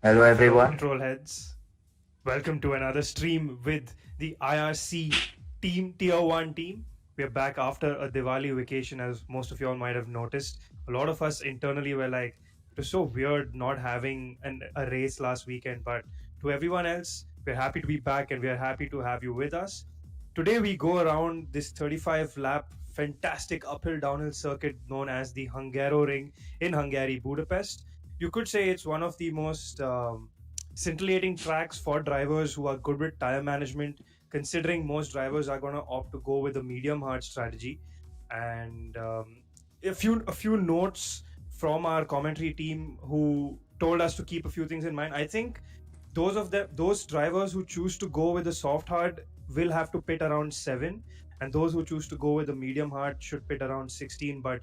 Hello Hello, everyone. control heads. Welcome to another stream with the IRC team, Tier-1 team. We're back after a Diwali vacation, as most of you all might have noticed. A lot of us internally were like, it was so weird not having a race last weekend. But to everyone else, we're happy to be back and we're happy to have you with us. Today, we go around this 35 lap fantastic uphill downhill circuit known as the Hungaroring in Hungary, Budapest. You could say it's one of the most scintillating tracks for drivers who are good with tire management, considering most drivers are going to opt to go with a medium hard strategy. And a few notes from our commentary team who told us to keep a few things in mind. I think those drivers who choose to go with the soft hard will have to pit around 7, and those who choose to go with the medium hard should pit around 16. But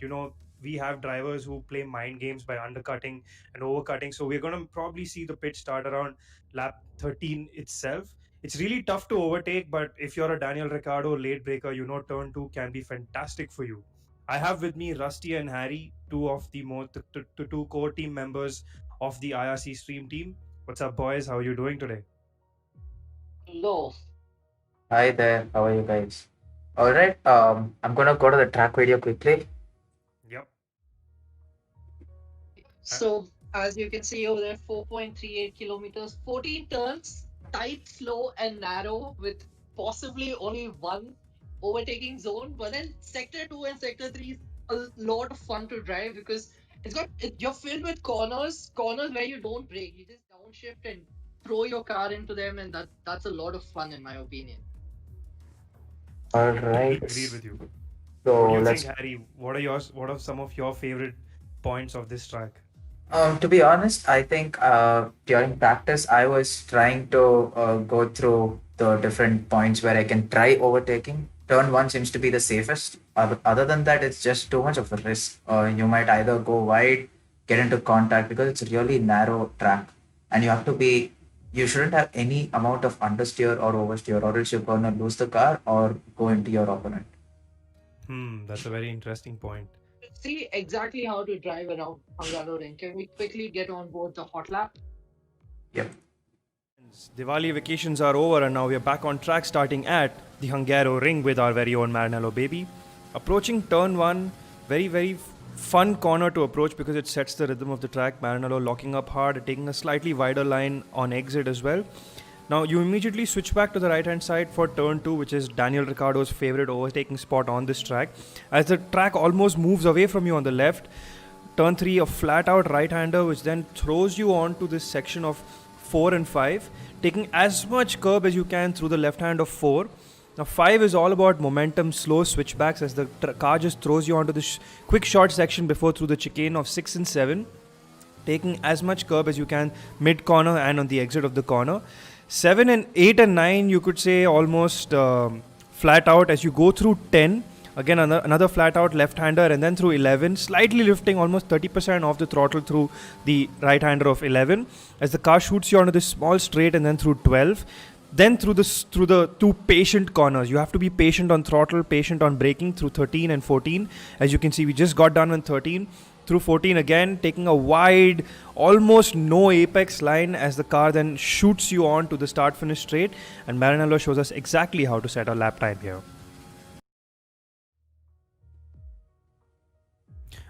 we have drivers who play mind games by undercutting and overcutting, so we're going to probably see the pit start around lap 13 itself. It's really tough to overtake, but if you're a Daniel Ricciardo late breaker, turn 2 can be fantastic for you. I have with me Rusty and Harry, two of the two core team members of the IRC stream team. What's up, boys? How are you doing today? Low. Hi there. How are you guys? All right. I'm gonna go to the track video quickly. Yep. Uh, So as you can see over there, 4.38 kilometers, 14 turns, tight, slow, and narrow, with possibly only one overtaking zone. But then sector 2 and sector 3 is a lot of fun to drive because you're filled with corners where you don't brake. You just downshift and throw your car into them, and that's a lot of fun in my opinion. All agreed right. with you. What do So you think, let's. Harry? What are some of your favorite points of this track? To be honest, I think during practice I was trying to go through the different points where I can try overtaking. Turn one seems to be the safest. Other than that, it's just too much of a risk. You might either go wide, get into contact because it's a really narrow track, and you have to be. You shouldn't have any amount of understeer or oversteer, or else you're gonna lose the car or go into your opponent. That's a very interesting point. See exactly how to drive around Hungaroring. Can we quickly get on board the hot lap? Yep. Diwali vacations are over and now we are back on track starting at the Hungaro Ring with our very own Maranello baby. Approaching turn 1, very fun corner to approach because it sets the rhythm of the track. Maranello locking up hard, taking a slightly wider line on exit as well. Now you immediately switch back to the right hand side for turn 2, which is Daniel Ricciardo's favorite overtaking spot on this track. As the track almost moves away from you on the left, turn 3, a flat out right hander, which then throws you on to this section of 4 and 5, taking as much curb as you can through the left hand of 4. Now 5 is all about momentum, slow switchbacks as the car just throws you onto this quick short section before through the chicane of 6 and 7, taking as much curb as you can mid corner and on the exit of the corner. 7 and 8 and 9, you could say almost flat out as you go through 10. Again, another flat out left hander, and then through 11, slightly lifting almost 30% off the throttle through the right hander of 11 as the car shoots you onto this small straight, and then through 12. Then through the two patient corners, you have to be patient on throttle, patient on braking through 13 and 14. As you can see, we just got done with 13. Through 14 again, taking a wide, almost no apex line as the car then shoots you on to the start finish straight. And Maranello shows us exactly how to set our lap time here.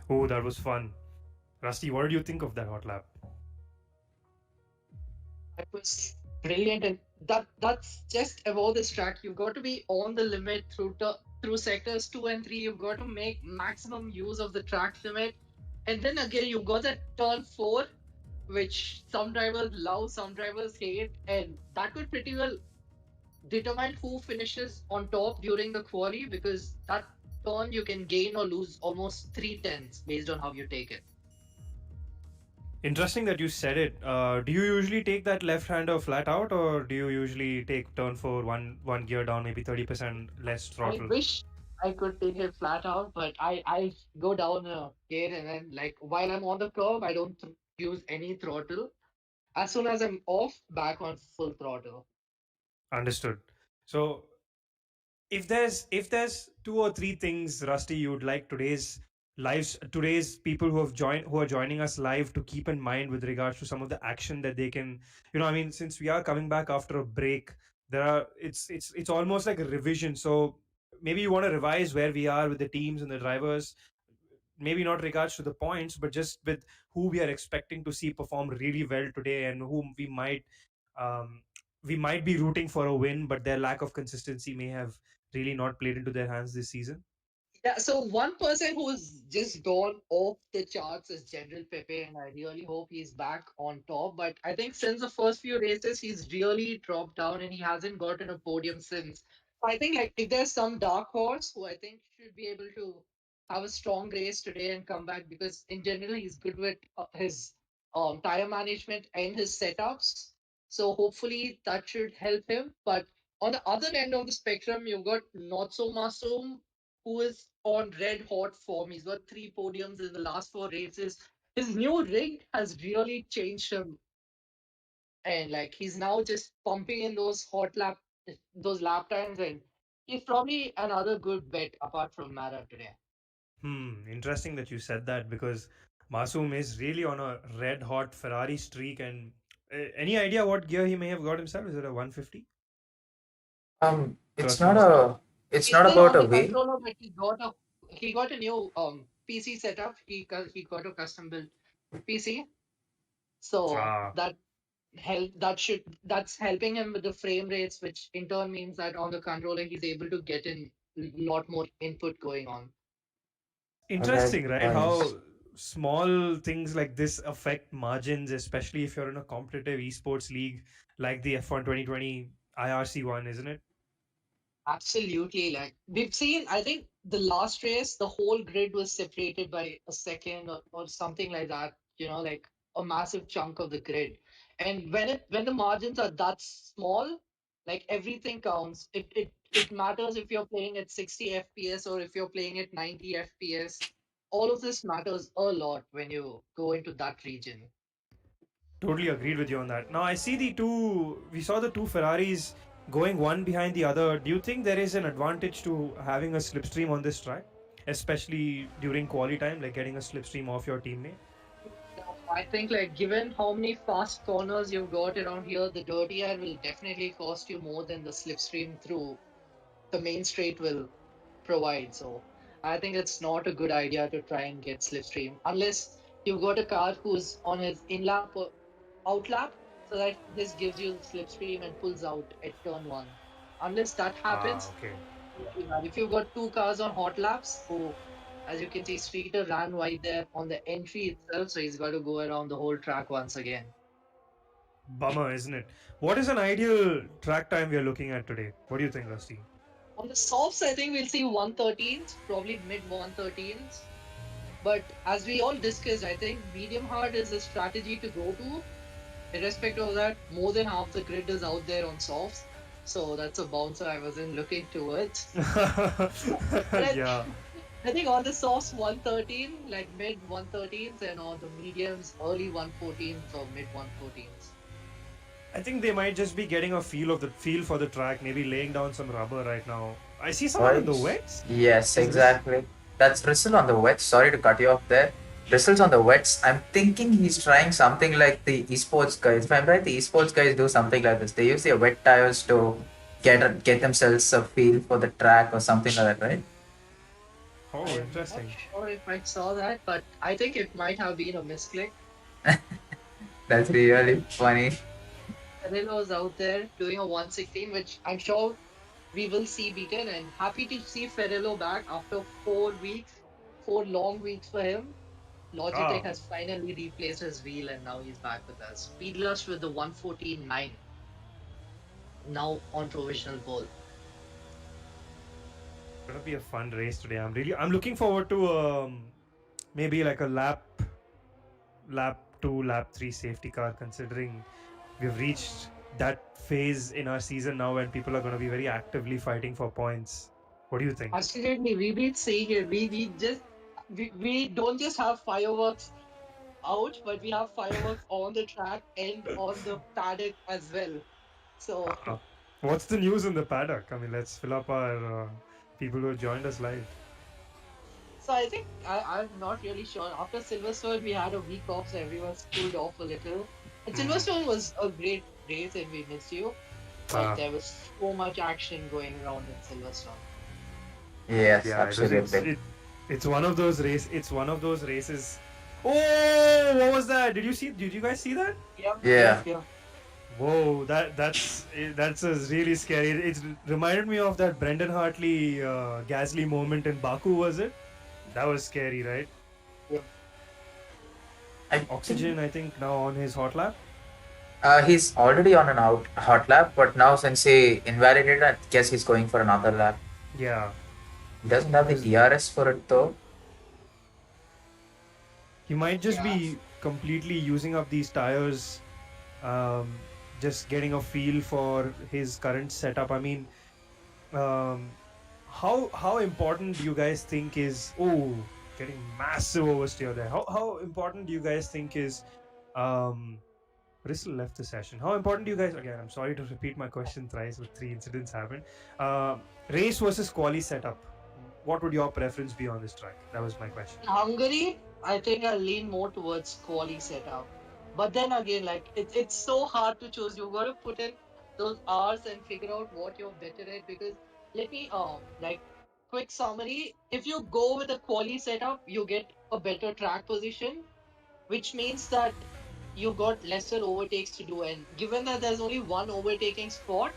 Oh, that was fun. Rusty, what did you think of that hot lap? It was brilliant, and that's just about this track. You've got to be on the limit through sectors 2 and 3. You've got to make maximum use of the track limit, and then again you've got that turn 4, which some drivers love, some drivers hate, and that could pretty well determine who finishes on top during the quali, because that turn you can gain or lose almost 3 tenths based on how you take it. Interesting that you said it. Do you usually take that left hander flat out, or do you usually take turn 4 one gear down, maybe 30% less I throttle? wish I could take it flat out, but I go down a gear, and then, like, while I'm on the curve, I don't use any throttle. As soon as I'm off, back on full throttle. Understood. So if there's two or three things, Rusty, you'd like today's lives today's people who are joining us live to keep in mind with regards to some of the action that they can, I mean, since we are coming back after a break, there are it's almost like a revision. So maybe you want to revise where we are with the teams and the drivers, maybe not regards to the points, but just with who we are expecting to see perform really well today, and whom um, we might be rooting for a win, but their lack of consistency may have really not played into their hands this season. Yeah, so one person who's just gone off the charts is General Pepe, and I really hope he's back on top. But I think since the first few races, he's really dropped down and he hasn't gotten a podium since. I think like if there's some dark horse who I think should be able to have a strong race today and come back, because in general he's good with his tire management and his setups. So hopefully that should help him. But on the other end of the spectrum, you've got Not So Masoom, who is on red hot form. He's got 3 podiums in the last 4 races. His new rig has really changed him, and like he's now just pumping in those lap times, and he's probably another good bet apart from Mara today. Interesting that you said that, because Masoom is really on a red hot Ferrari streak. And any idea what gear he may have got himself? Is it a 150? It's First not Masoom. a. It's He's not still about on a the wheel. controller, but he got a new PC setup. He got a custom built PC, so Ah, that's helping him with the frame rates, which in turn means that on the controller he's able to get in a lot more input going on. Okay, interesting, right? nice. How small things like this affect margins, especially if you're in a competitive esports league like the F1 2020 IRC one, isn't it? Absolutely. Like we've seen, I think the last race, the whole grid was separated by a second or something like that, like a massive chunk of the grid. And when the margins are that small, like everything counts. It matters if you're playing at 60 FPS or if you're playing at 90 FPS. All of this matters a lot when you go into that region. Totally agreed with you on that. Now I see we saw the two Ferraris going one behind the other. Do you think there is an advantage to having a slipstream on this track, especially during quali time, like getting a slipstream off your teammate? No, I think like given how many fast corners you've got around here, the dirty air will definitely cost you more than the slipstream through the main straight will provide. So I think it's not a good idea to try and get slipstream unless you've got a car who's on his in lap or out lap, so that this gives you the slipstream and pulls out at turn one. Unless that Ah, happens, okay. really bad. If you've got two cars on hot laps, who, as you can see, Streeter ran wide there on the entry itself, so he's got to go around the whole track once again. Bummer, isn't it? What is an ideal track time we are looking at today? What do you think, Rusty? On the softs, I think we'll see 113s, probably mid 113s. But as we all discussed, I think medium hard is a strategy to go to. Irrespective of that, more than half the grid is out there on softs. So that's a bouncer I wasn't looking towards. But Yeah. I think on the softs 113, like mid 113s, and on the mediums early 114s or mid 114s. I think they might just be getting a feel for the track, maybe laying down some rubber right now. I see someone on the Right? wets. Yes, Who's this? exactly. That's Bristol on the wets. Sorry to cut you off there. Bristol's on the wets. I'm thinking he's trying something like the esports guys. If I'm right, the esports guys do something like this. They use their wet tires to get themselves a feel for the track or something like that, right? I Oh, am not interesting. sure if I saw that, but I think it might have been a misclick. That's really funny. Perillo's out there doing a 116, which I'm sure we will see beaten, and happy to see Ferrello back after 4 weeks, 4 long weeks for him. Logitech Ah, has finally replaced his wheel and now he's back with us. Speedless with the 114.9 now on provisional pole. gonna be a fun race today. I'm looking forward to maybe like a lap two, lap three safety car, considering we've reached that phase in our season now when people are going to be very actively fighting for points. What do you think? Absolutely, we've been seeing it. We don't just have fireworks out, but we have fireworks on the track and on the paddock as well. So Uh, what's the news in the paddock? I mean, let's fill up our people who have joined us live. So I think I'm not really sure. After Silverstone, we had a week off, so everyone's cooled off a little. And Silverstone was a great race, and we missed you. But Uh, there was so much action going around in Silverstone. Yes, yeah, absolutely. it's one of those races. Oh, what was that? Did you guys see that? Yep, yep, Yeah. yep. Whoa, that's really scary. It reminded me of that Brendan Hartley Gasly moment in Baku, was it? That was scary, right? Yep. I think Oxygen, I think, now on his hot lap. he's already on an out hot lap, but now since he invalidated, I guess he's going for another lap. Yeah, He doesn't have the because DRS for it though. he might just Yeah. be completely using up these tires, um, just getting a feel for his current setup. I mean, um, how important do you guys think is getting massive oversteer there? How important do you guys think is um, Bristol left the session? How important do you guys? Again, I'm sorry to repeat my question thrice, but three incidents happened. Race versus quali setup. What would your preference be on this track? That was my question. In Hungary, I think I lean more towards quali setup. But then again, like it's so hard to choose. You've got to put in those hours and figure out what you're better at. Because let me like quick summary. If you go with a quali setup, you get a better track position, which means that you got lesser overtakes to do. And given that there's only one overtaking spot,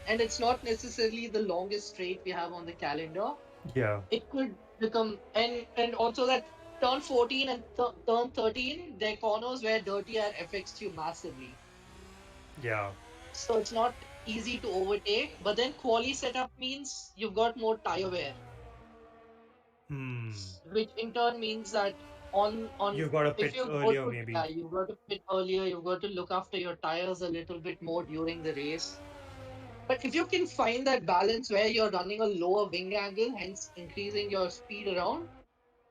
and it's not necessarily the longest straight we have on the calendar, Yeah, it could become, and also that turn 14 and turn 13, their corners were dirty and affects you massively. yeah. So it's not easy to overtake. But then quali setup means you've got more tire wear, Hmm. which in turn means that on You've got a if pit you go earlier, to, maybe. yeah, you've got to pit earlier, you've got to look after your tires a little bit more during the race. But if you can find that balance where you're running a lower wing angle, hence increasing your speed around,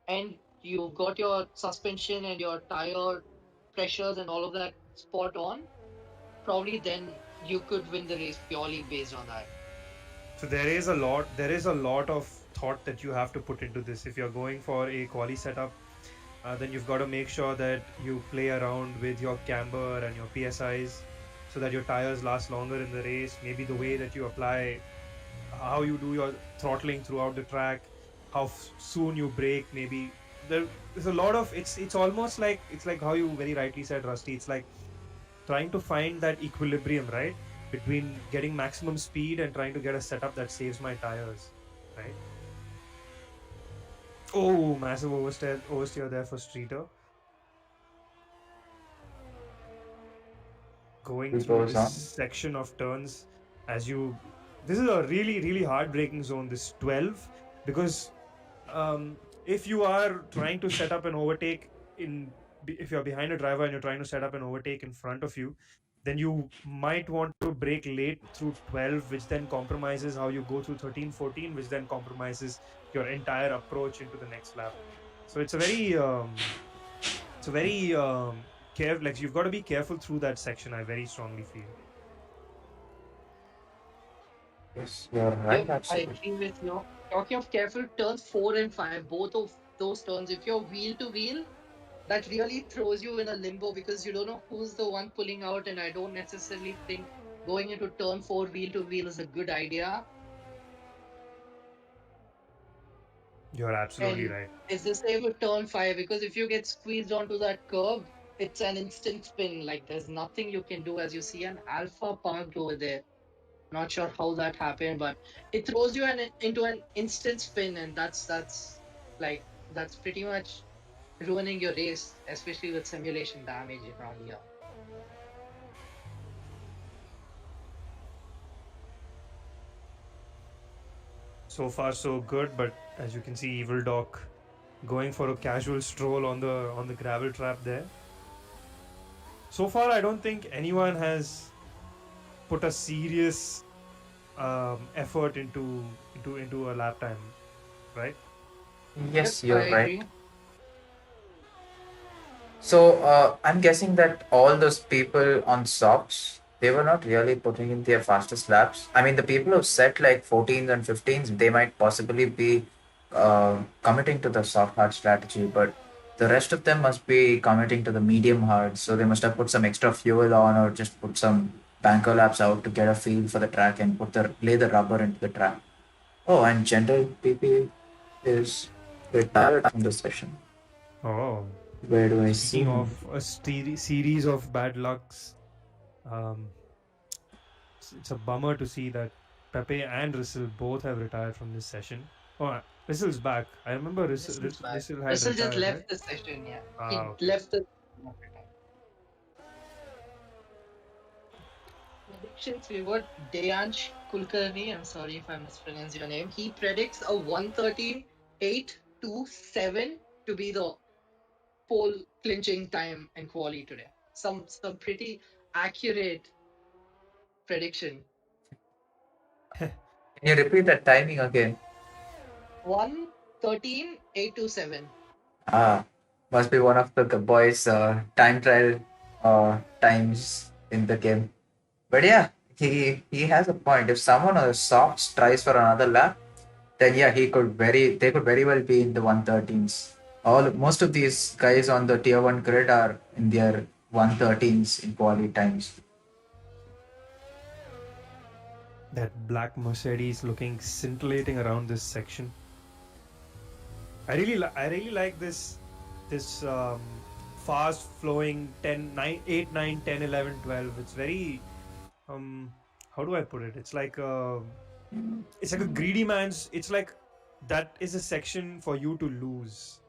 and you've got your suspension and your tire pressures and all of that spot on, probably then you could win the race purely based on that. So there is a lot of thought that you have to put into this. If you're going for a quali setup, then you've got to make sure that you play around with your camber and your PSIs so that your tires last longer in the race. Maybe the way that you apply, how you do your throttling throughout the track, how soon you brake. Maybe there's a lot of it's almost like it's like how you very rightly said, Rusty. It's like trying to find that equilibrium, right, between getting maximum speed and trying to get a setup that saves my tires, right? Oh, massive oversteer there for Streeter. Going He through goes this on. section of turns, as you this is a really heartbreaking zone, this 12, because um, if you are trying to set up an overtake if you're behind a driver and you're trying to set up an overtake in front of you, then you might want to brake late through 12, which then compromises how you go through 13, 14, which then compromises your entire approach into the next lap. So it's a very careful, like you've got to be careful through that section, I very strongly feel. Yes, you're right, Yep, I actually. agree with you. Talking of careful, turns 4 and 5, both of those turns, if you're wheel to wheel, that really throws you in a limbo because you don't know who's the one pulling out. And I don't necessarily think going into turn 4 wheel to wheel is a good idea. You're absolutely And right. it's the same with turn 5 because if you get squeezed onto that curb, it's an instant spin. Like there's nothing you can do as you see an alpha parked over there. Not sure how that happened, but it throws you into an instant spin, and that's pretty much ruining your race, especially with simulation damage around here. So far so good, but as you can see, Evil Doc going for a casual stroll on the gravel trap there. So far, I don't think anyone has put a serious effort into a lap time, right? Yep, Yes, I you're right. agree. So I'm guessing that all those people on socks, they were not really putting in their fastest laps. I mean, the people who set like 14s and 15s, they might possibly be committing to the soft hard strategy, but the rest of them must be committing to the medium hard. So they must have put some extra fuel on, or just put some banker laps out to get a feel for the track and lay the rubber into the track. Oh, and General PP is retired from the session. Oh, Where do I see speaking of him? a series of bad lucks, um, it's a bummer to see that Pepe and Rissel both have retired from this session. Oh, Rissel's back. I remember Russell's back. Rissel had Russell just retired, right? left the session, yeah. Ah, He okay. left the predictions. We got Deyansh Kulkarni. I'm sorry if I mispronounced your name. He predicts a 1:13.827 to be the pole clinching time and quali today. Some pretty accurate prediction. Can you repeat that timing again? 1:13.827. Ah, must be one of the boys' time trial times in the game. But yeah, he has a point. If someone on the softs tries for another lap, then yeah, they could very well be in the 113s. Most of these guys on the tier 1 grid are in their 113s in quality times. That black Mercedes looking scintillating around this section. I really like this fast flowing 10 9 8 9 10 11 12. It's very how do I put it? It's like a greedy man's. It's like that is a section for you to lose,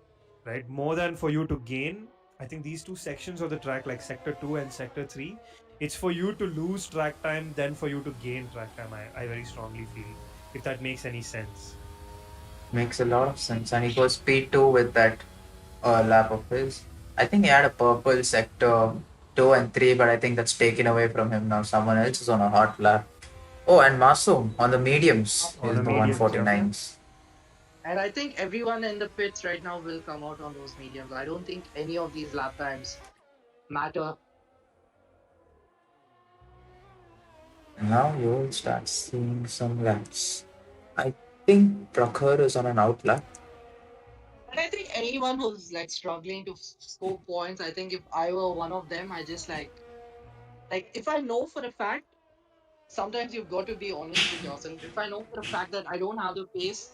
right? More than for you to gain. I think these two sections of the track, like sector 2 and sector 3, it's for you to lose track time than for you to gain track time. I very strongly feel, if that makes any sense. Makes a lot of sense. And he goes P2 with that lap of his. I think he had a purple sector 2 and 3, but I think that's taken away from him now. Someone else is on a hot lap. Oh, and Masoom on the mediums On is the the mediums, yeah. 149s. And I think everyone in the pits right now will come out on those mediums. I don't think any of these lap times matter. Now you will start seeing some laps. I think Prakhar is on an out lap. And I think anyone who's like struggling to score points, I think if I were one of them, I just like if I know for a fact, sometimes you've got to be honest with yourself. If I know for a fact that I don't have the pace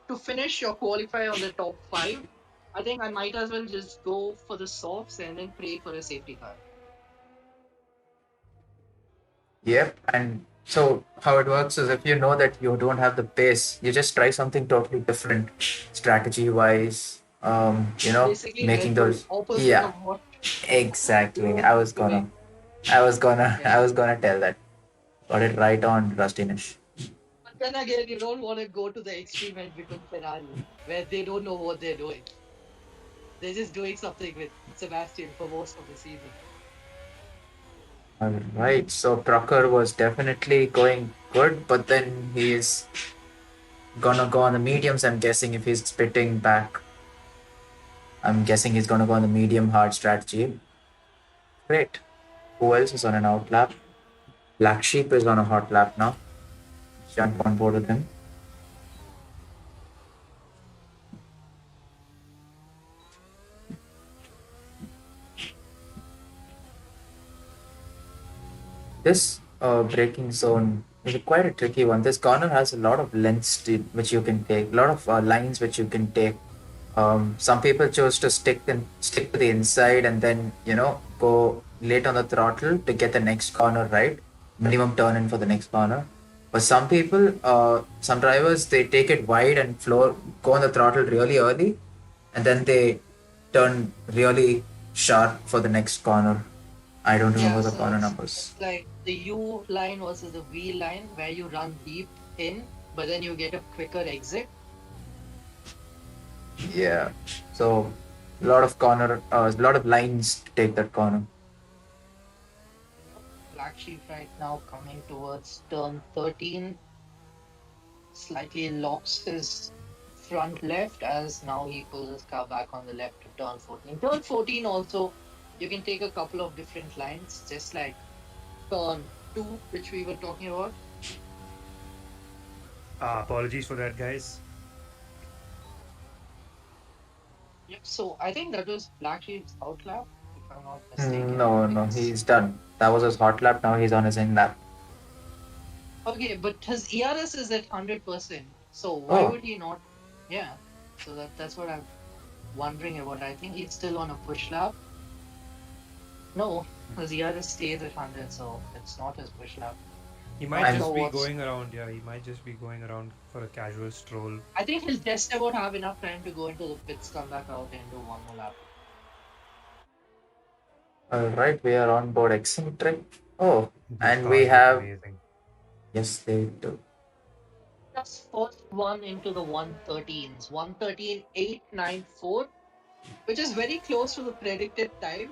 to finish or qualify on the top 5, I think I might as well just go for the softs and then pray for a safety car. Yep. And so how it works is if you know that you don't have the pace, you just try something totally different, strategy wise. Basically, Making Red Bull, those. opposite Yeah, of what exactly. you're doing. I Yeah. was gonna tell that. Got it right on, Rustinish. But then again, you don't want to go to the extreme and become Ferrari, where they don't know what they're doing. They're just doing something with Sebastian for most of the season. All right. So Prakhar was definitely going good, but then he's gonna go on the mediums. I'm guessing if he's spitting back, I'm guessing he's gonna go on the medium hard strategy. Great. Who else is on an out lap? Black Sheep is on a hot lap now. Jump on board with him. This braking zone is quite a tricky one. This corner has a lot of lengths which you can take, a lot of lines which you can take. Some people chose to stick to the inside and then go late on the throttle to get the next corner right, minimum turn in for the next corner. But some people, some drivers, they take it wide and go on the throttle really early, and then they turn really sharp for the next corner. I don't Yeah, remember the so corner it's numbers. like the U line versus the V line, where you run deep in, but then you get a quicker exit. Yeah. So a lot of lines to take that corner. Black Sheep right now coming towards turn 13, slightly locks his front left as now he pulls his car back on the left to turn 14. Turn 14 also, you can take a couple of different lines, just like turn 2, which we were talking about. Apologies for that, guys. Yep. So I think that was Black Sheep's outlap, if I'm not mistaken. No, no, Because he's done. That was his hot lap. Now he's on his in lap. okay, but his ERS is at 100%. So why Oh, would he not? Yeah. So that's what I'm wondering about. I think he's still on a push lap. No, his ERS stays at 100, so it's not his push lap. He might Not I'm just sure be what's. going around. Yeah, he might just be going around for a casual stroll. I think he'll just about have enough time to go into the pits, come back out, and do one more lap. all right. We are on board eccentric. Oh, Those and we cars look have, amazing. yes, they do. Just first one into the 113s. 113.894, which is very close to the predicted time.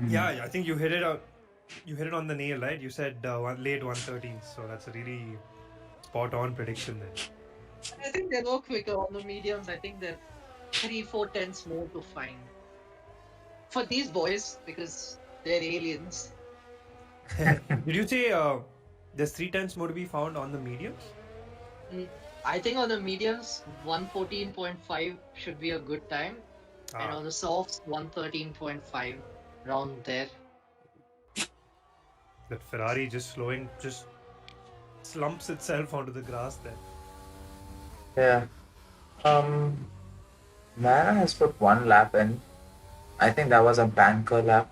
Yeah, I think you hit it out. You hit it on the nail, right? You said late 113, so that's a really spot on prediction then. I think they're more quicker on the mediums. I think they're 3-4 tenths more to find for these boys because they're aliens. Did you say there's 3 tenths more to be found on the mediums? Mm, I think on the mediums, 114.5 should be a good time, and Ah, on the softs, 113.5 around there. that Ferrari just slumps itself onto the grass there. Yeah. Um, Mara has put one lap in. I think that was a banker lap.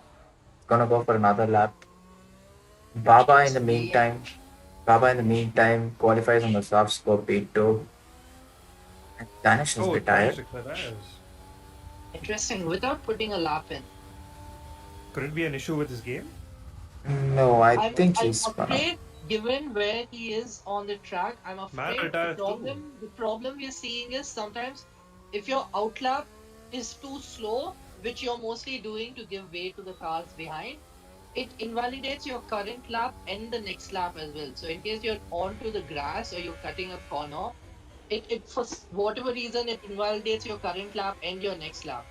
Gonna go for another lap. Baba in the Yeah. meantime, Baba in the meantime qualifies on the soft score P2. And Danish has Oh, retired. Danish Perez. Interesting. Without putting a lap in, Could it be an issue with his game? No, I I'm think I'm he's gonna. afraid, given where he is on the track, I'm Mara afraid the retires too. problem we're seeing is sometimes if your outlap is too slow, which you're mostly doing to give way to the cars behind, it invalidates your current lap and the next lap as well. So in case you're onto the grass or you're cutting a corner, it for whatever reason it invalidates your current lap and your next lap,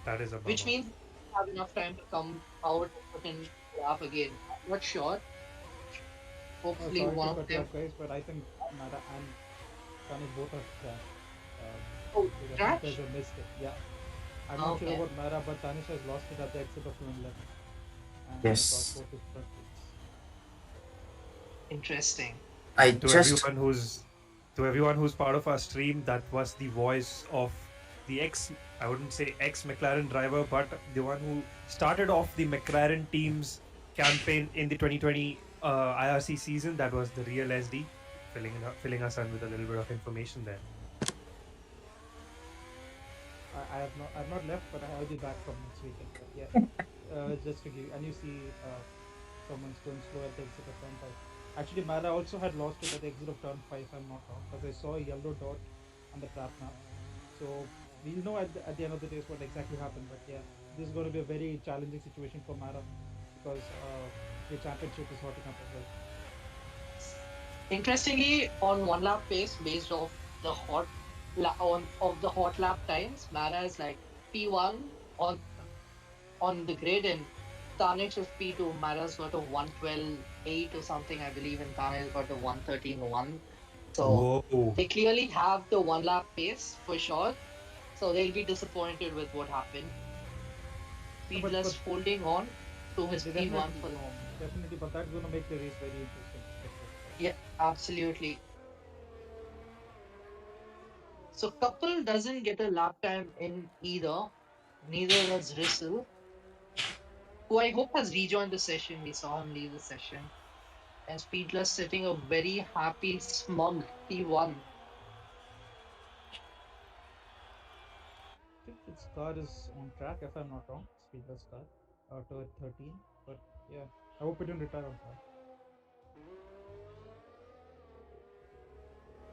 That is a which bummer. means you have enough time to come out and put in the lap again. I'm not sure. Hopefully Sorry one to of cut you them. off, guys, but I think Mara and Tanish both are trash. Oh, Because I think there's trash? a mistake. Yeah, I'm not sure Okay. about Mara, but Tanish has lost it at the exit of 211 and has lost Yes. both his front wheels. Interesting. I To just. everyone who's part of our stream, that was the voice of the I wouldn't say ex McLaren driver, but the one who started off the McLaren team's campaign in the 2020 IRC season. That was the real SD, filling us in with a little bit of information there. I've not left, but I'll be back from next weekend. But yeah, just to give and you see someone's going slow at the exit of turn 5. Actually, Mara also had lost it at the exit of turn 5, if I'm not wrong, because I saw a yellow dot on the trap map. So we'll know at the end of the day what exactly happened. But yeah, this is going to be a very challenging situation for Mara because the championship is hotting up as well. Interestingly, on one lap pace based off the of the hot lap times, Mara is like P1 on the grid and Tanish is P2. Mara's got a 112.8 or something, I believe, and Tanish got a 113.1. So Whoa! they clearly have the one lap pace for sure. So they'll be disappointed with what happened. But Speedless holding on to his they P1 definitely, for definitely, but that's going to make the race very interesting. For sure. yeah, absolutely. So Couple doesn't get a lap time in either. Neither does Rissel, who I hope has rejoined the session. We saw him leave the session. And Speedless sitting a very happy, smug P1. I think its car is on track, if I'm not wrong. Speedless car, auto at 13. But yeah, I hope it didn't retire on track.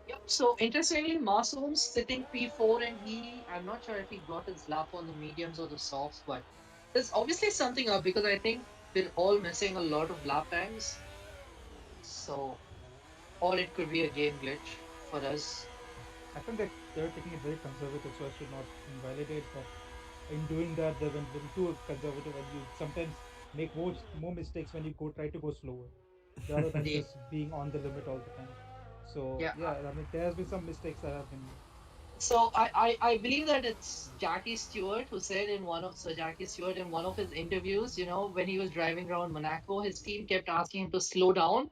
Yep. So interestingly, Masoom's sitting P4 and I'm not sure if he got his lap on the mediums or the softs, but there's obviously something up because I think we're all missing a lot of lap times. So, or it could be a game glitch for us. I think they're taking it very conservative so as to not invalidate, but in doing that, they've been too conservative and you sometimes make more mistakes when you try to go slower rather than Yeah. just being on the limit all the time. So Yeah. yeah, I mean there has been some mistakes that have been made. So I believe that it's Jackie Stewart who said in one of Sir Jackie Stewart in one of his interviews, when he was driving around Monaco, his team kept asking him to slow down,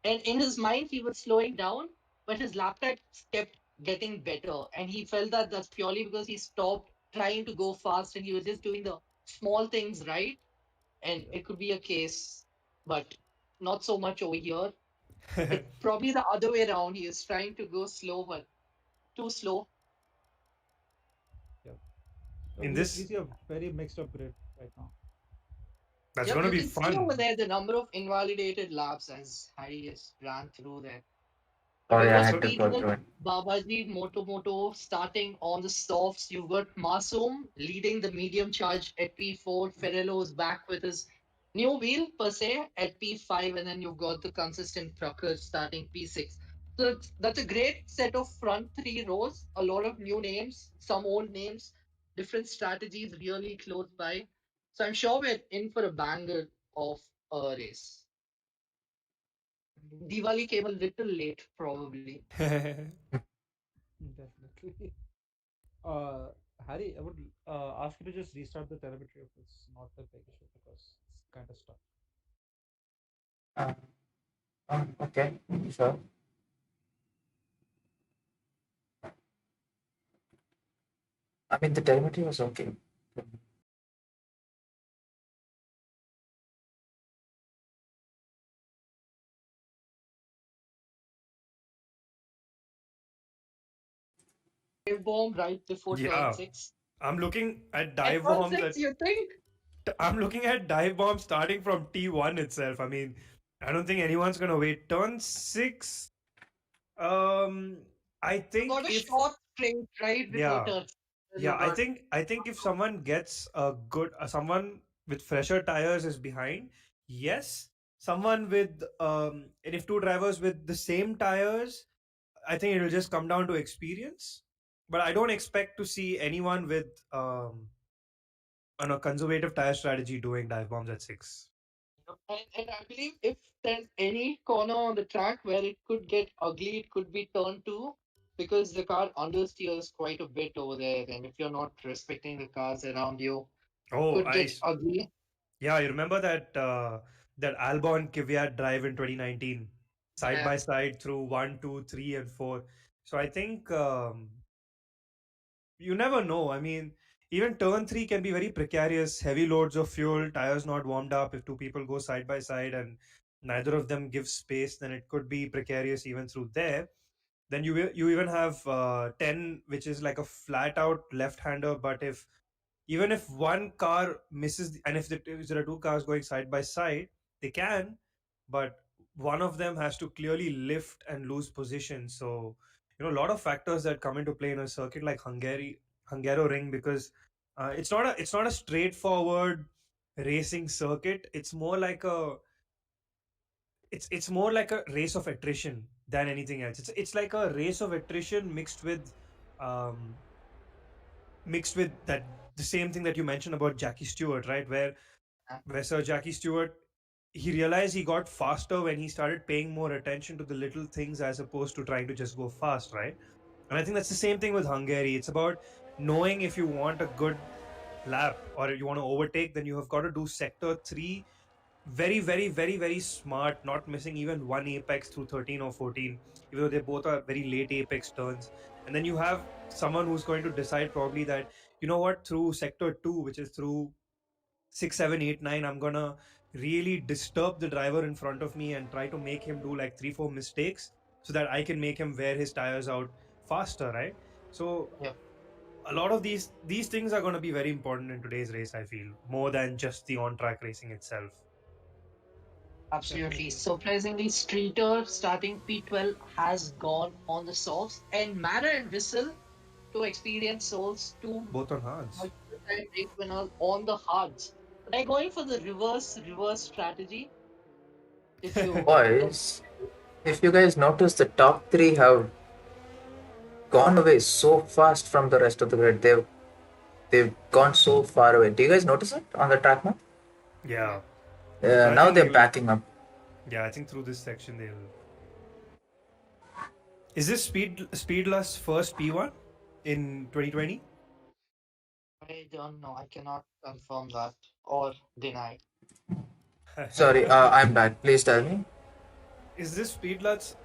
and in his mind he was slowing down, but his lap times kept getting better, and he felt that that's purely because he stopped trying to go fast and he was just doing the small things right, and it could be a case, but not so much over here. It's probably the other way around. He is trying to go slow, but too slow. Yeah. In We this, see a very mixed up grid right now. that's Yep, going to you be can see over fun. there the number of invalidated laps as Harry has ran through there. Sorry, You've I got That's had going. to go Speedwell, through it. Babaji, Moto starting on the softs. You've got Masum leading the medium charge at P4. Ferrello's back with his new wheel per se at P5, and then you've got the consistent trucker starting P6. So that's a great set of front three rows. A lot of new names, some old names, different strategies really close by. So I'm sure we're in for a banger of a race. Diwali came a little late, probably. Definitely. Uh, Harry, I would ask you to just restart the telemetry if it's not a big issue because it's kind of stuck. Uh, okay, sure. I mean, the telemetry was okay. Dive bomb right before turn Yeah, six. I'm looking at At dive turn bombs. six, you think? I'm looking at dive bombs starting from T1 itself. I mean, I don't think anyone's gonna wait. Turn six. Um, I You think got a if short straight right before yeah, turn. Then yeah, you got I think if someone gets a good someone with fresher tires is behind, yes. Someone with and if two drivers with the same tires, I think it will just come down to experience. But I don't expect to see anyone with on a conservative tire strategy doing dive bombs at six. and I believe if there's any corner on the track where it could get ugly, it could be turn two because the car understeers quite a bit over there. And if you're not respecting the cars around you, Oh, could get ugly. yeah, you remember that that Albon Kvyat drive in 2019, side Yeah. by side through one, two, three, and four. So I think you never know. I mean, even turn three can be very precarious. Heavy loads of fuel, tires not warmed up. If two people go side by side and neither of them gives space, then it could be precarious even through there. Then you even have 10, which is like a flat out left hander. But if even if one car misses, and if there are two cars going side by side, they can, but one of them has to clearly lift and lose position. So a lot of factors that come into play in a circuit like Hungaroring, because it's not a straightforward racing circuit. It's more like a race of attrition than anything else. It's like a race of attrition um, mixed with that the same thing that you mentioned about Jackie Stewart, right? Where Sir Jackie Stewart, he realized he got faster when he started paying more attention to the little things as opposed to trying to just go fast, right? And I think that's the same thing with Hungary. It's about knowing if you want a good lap or you want to overtake, then you have got to do sector three very, very, very, very smart, not missing even one apex through 13 or 14, even though they both are very late apex turns. And then you have someone who's going to decide probably that, you know what, through sector two, which is through 6, 7, 8, 9, I'm gonna really disturb the driver in front of me and try to make him do like 3, 4 mistakes so that I can make him wear his tires out faster, right? So Yep. a lot of these things are going to be very important in today's race, I feel, more than just the on track racing itself. Absolutely. Definitely. Surprisingly, Streeter starting P12 has gone on the softs, and Mara and Whistle, two experienced souls, two Both on hards. multiple-time race winners on the hards. They're going for the reverse strategy. If you Boys, if you guys notice, the top three have gone away so fast from the rest of the grid. They've gone so far away. Do you guys notice it on the track map? Yeah. yeah, But I Now think they they're will. backing up. Yeah, I think through this section they'll. Is this Speedless first P1? in 2020? I don't know. I cannot confirm that or deny. Sorry, I'm back. Please tell me. Is this First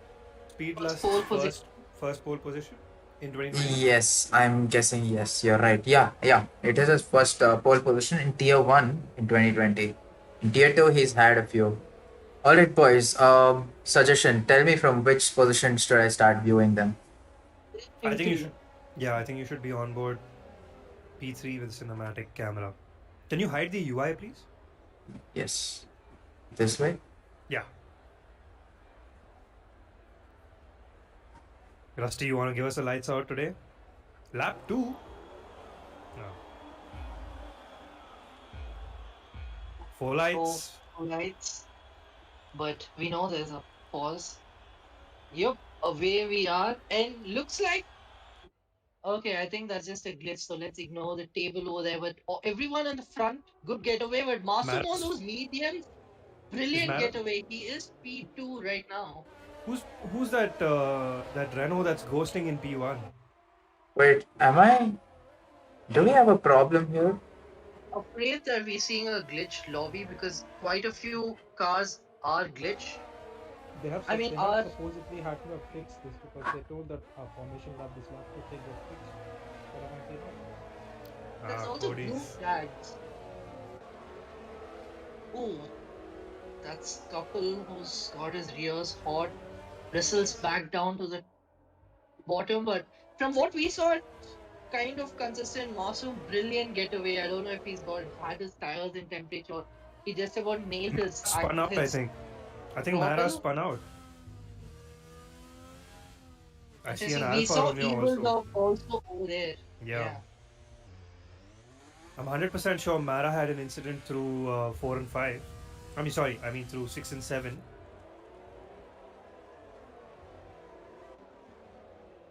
Speedlust's pole position. first pole position in 2020? Yes, I'm guessing yes. You're right. Yeah, yeah. It is his first pole position in Tier 1 in 2020. In Tier 2, he's had a few. All right, boys. Suggestion. Tell me from which position should I start viewing them? I think you P3. should. Yeah, I think you should be on board P3 with cinematic camera. Can you hide the UI, please? Yes. This way? Yeah. Rusty, you want to give us the lights out today? Lap 2? No. 4 So lights. lights, but we know there's a pause. Yep, away we are, and looks like okay. I think that's just a glitch. So let's ignore the table over there. But everyone in the front, good getaway. But Masum on Mara's. those mediums, Is brilliant Mara? getaway. He is P2 right now. Who's who's that Renault that's ghosting in P1? Wait, am I? Do we have a problem here? Afraid that we're seeing a glitched lobby because quite a few cars are glitch. They have I mean, they have are supposedly had to have fixed this because they told that formation lab this lab to take get fixed. But apparently not. there's also blue Cody's. flags. Oh, that's couple who's got his rears hot, bristles back down to the bottom. But from what we saw, kind of consistent. Masu, brilliant getaway. I don't know if he's got had his tires in temperature. He just about nailed Spun out, I his think. I think Mara throttle. spun out. I You see an see, we Alfa saw Romeo Evil also. Dog also over there. Yeah. I'm 100% sure Mara had an incident through 4 and 5. I mean through 6 and 7.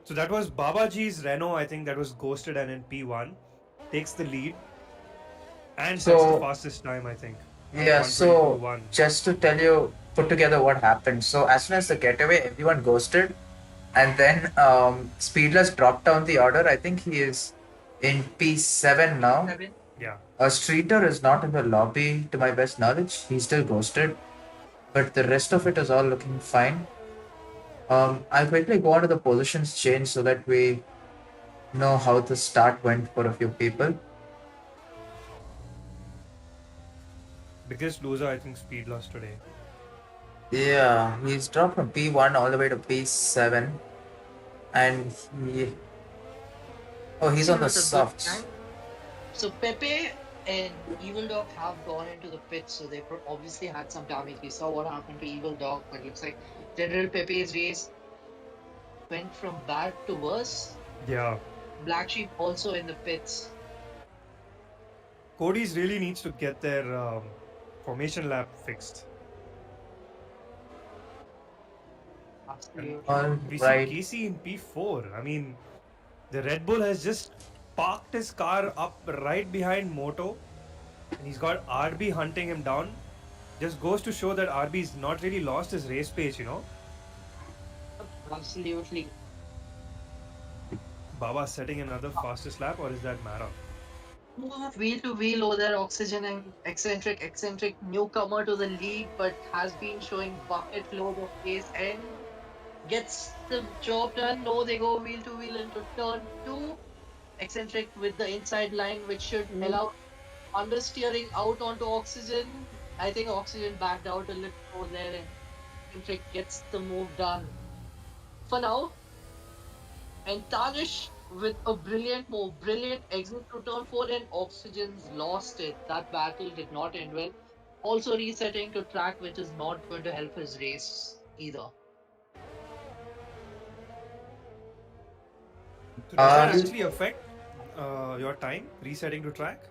So that was Babaji's Renault, I think, that was ghosted and in P1. Takes the lead and sets the So, fastest time, I think. yeah, so 122.1. just to tell you, put together what happened. So, as soon as the getaway, everyone ghosted, and then Speedless dropped down the order. I think he is in P7 now. 7. Yeah. Streeter is not in the lobby to my best knowledge. He's still ghosted, but the rest of it is all looking fine. I'll quickly go on to the positions change so that we know how the start went for a few people. Biggest loser, I think, Speed lost today. Yeah, he's dropped from P1 all the way to P7, and he's on the With a good softs. time. So Pepe and Evil Dog have gone into the pit, so they obviously had some damage. We saw what happened to Evil Dog, but it looks like General Pepe's race went from bad to worse. Yeah. Black Sheep also in the pits. Cody's really needs to get their formation lap fixed. Absolutely. We see Casey in P4. I mean, the Red Bull has just parked his car up right behind Moto, and he's got RB hunting him down. Just goes to show that RB's not really lost his race pace, you know. Absolutely. Baba setting another fastest lap, or is that Mara? Wheel to wheel over there, Oxygen and eccentric newcomer to the lead, but has been showing bucket load of pace and gets the job done. No, they go wheel to wheel into turn 2. Eccentric with the inside line, which should allow understeering out onto Oxygen. I think Oxygen backed out a little over there and Eccentric gets the move done. For now, and Tanish with a brilliant move, brilliant exit to turn 4, and Oxygen's lost it. That battle did not end well. Also resetting to track, which is not going to help his race either. So does that actually affect your time resetting to track?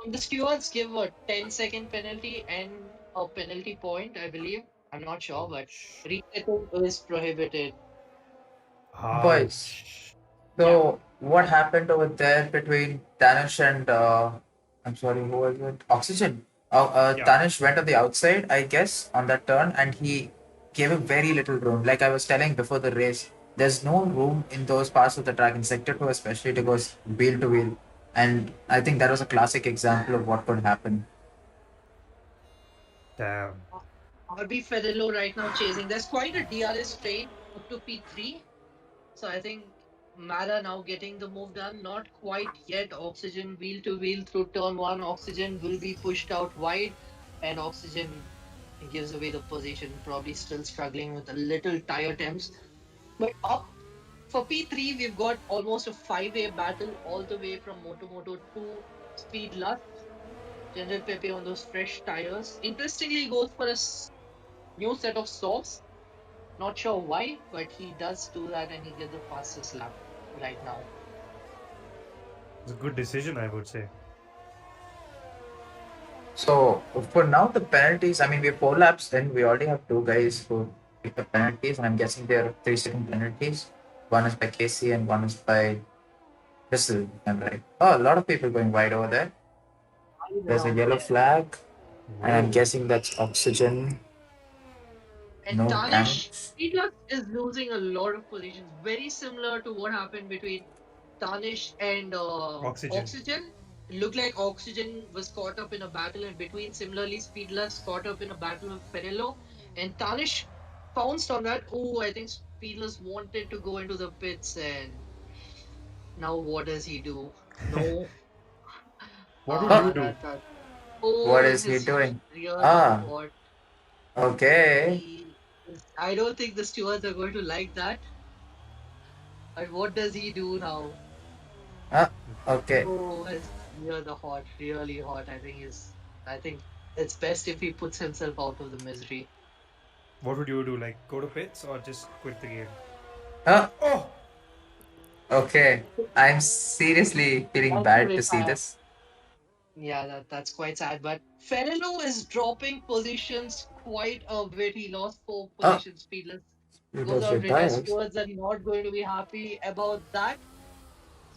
The stewards give a 10-second penalty and a penalty point, I believe. I'm not sure, but resetting is prohibited. Boys, so what happened over there between Danish and I'm sorry, who was it? Oxygen. Danish went on the outside, I guess, on that turn, and he gave him very little room. Like I was telling before the race, there's no room in those parts of the track in sector 2 especially to go wheel to wheel, and I think that was a classic example of what could happen. Damn. RB Federlo right now chasing. There's quite a DRS train up to P3. So I think Mara now getting the move done. Not quite yet. Oxygen wheel to wheel through turn one. Oxygen will be pushed out wide, and Oxygen gives away the position. Probably still struggling with a little tire temps. But up for P3, we've got almost a five-way battle all the way from Moto to Speed Lust. General Pepe on those fresh tires. Interestingly, goes for a new set of softs. Not sure why, but he does do that and he gets the fastest lap right now. It's a good decision, I would say. So for now, the penalties. I mean, we're 4 laps in. We already have 2 guys who pick the penalties, and I'm guessing they're 3-second penalties. One is by Casey and one is by Whistle. I'm right. Oh, a lot of people going wide over there. There's a yellow flag, and I'm guessing that's Oxygen. And No Tanish tanks. Speedlux is losing a lot of positions, very similar to what happened between Tanish and Oxygen. Oxygen. It looked like Oxygen was caught up in a battle in between. Similarly, Speedlux caught up in a battle with Perillo, and Tanish pounced on that. Oh, I think Speedlux wanted to go into the pits, and now what does he do? No. What would you do? What Oh, is he his doing? rear Ah, hot. okay. I don't think the stewards are going to like that. But what does he do now? Ah, okay. Oh, his rear the hot, really hot. I think it's best if he puts himself out of the misery. What would you do? Like go to pits or just quit the game? Ah, Oh! okay. I'm seriously feeling That's a bad to bit see sad. this. Yeah, that's quite sad. But Ferrello is dropping positions quite a bit. He lost 4 Ah, positions. Speedless it goes was out red. retired. Stewards are not going to be happy about that.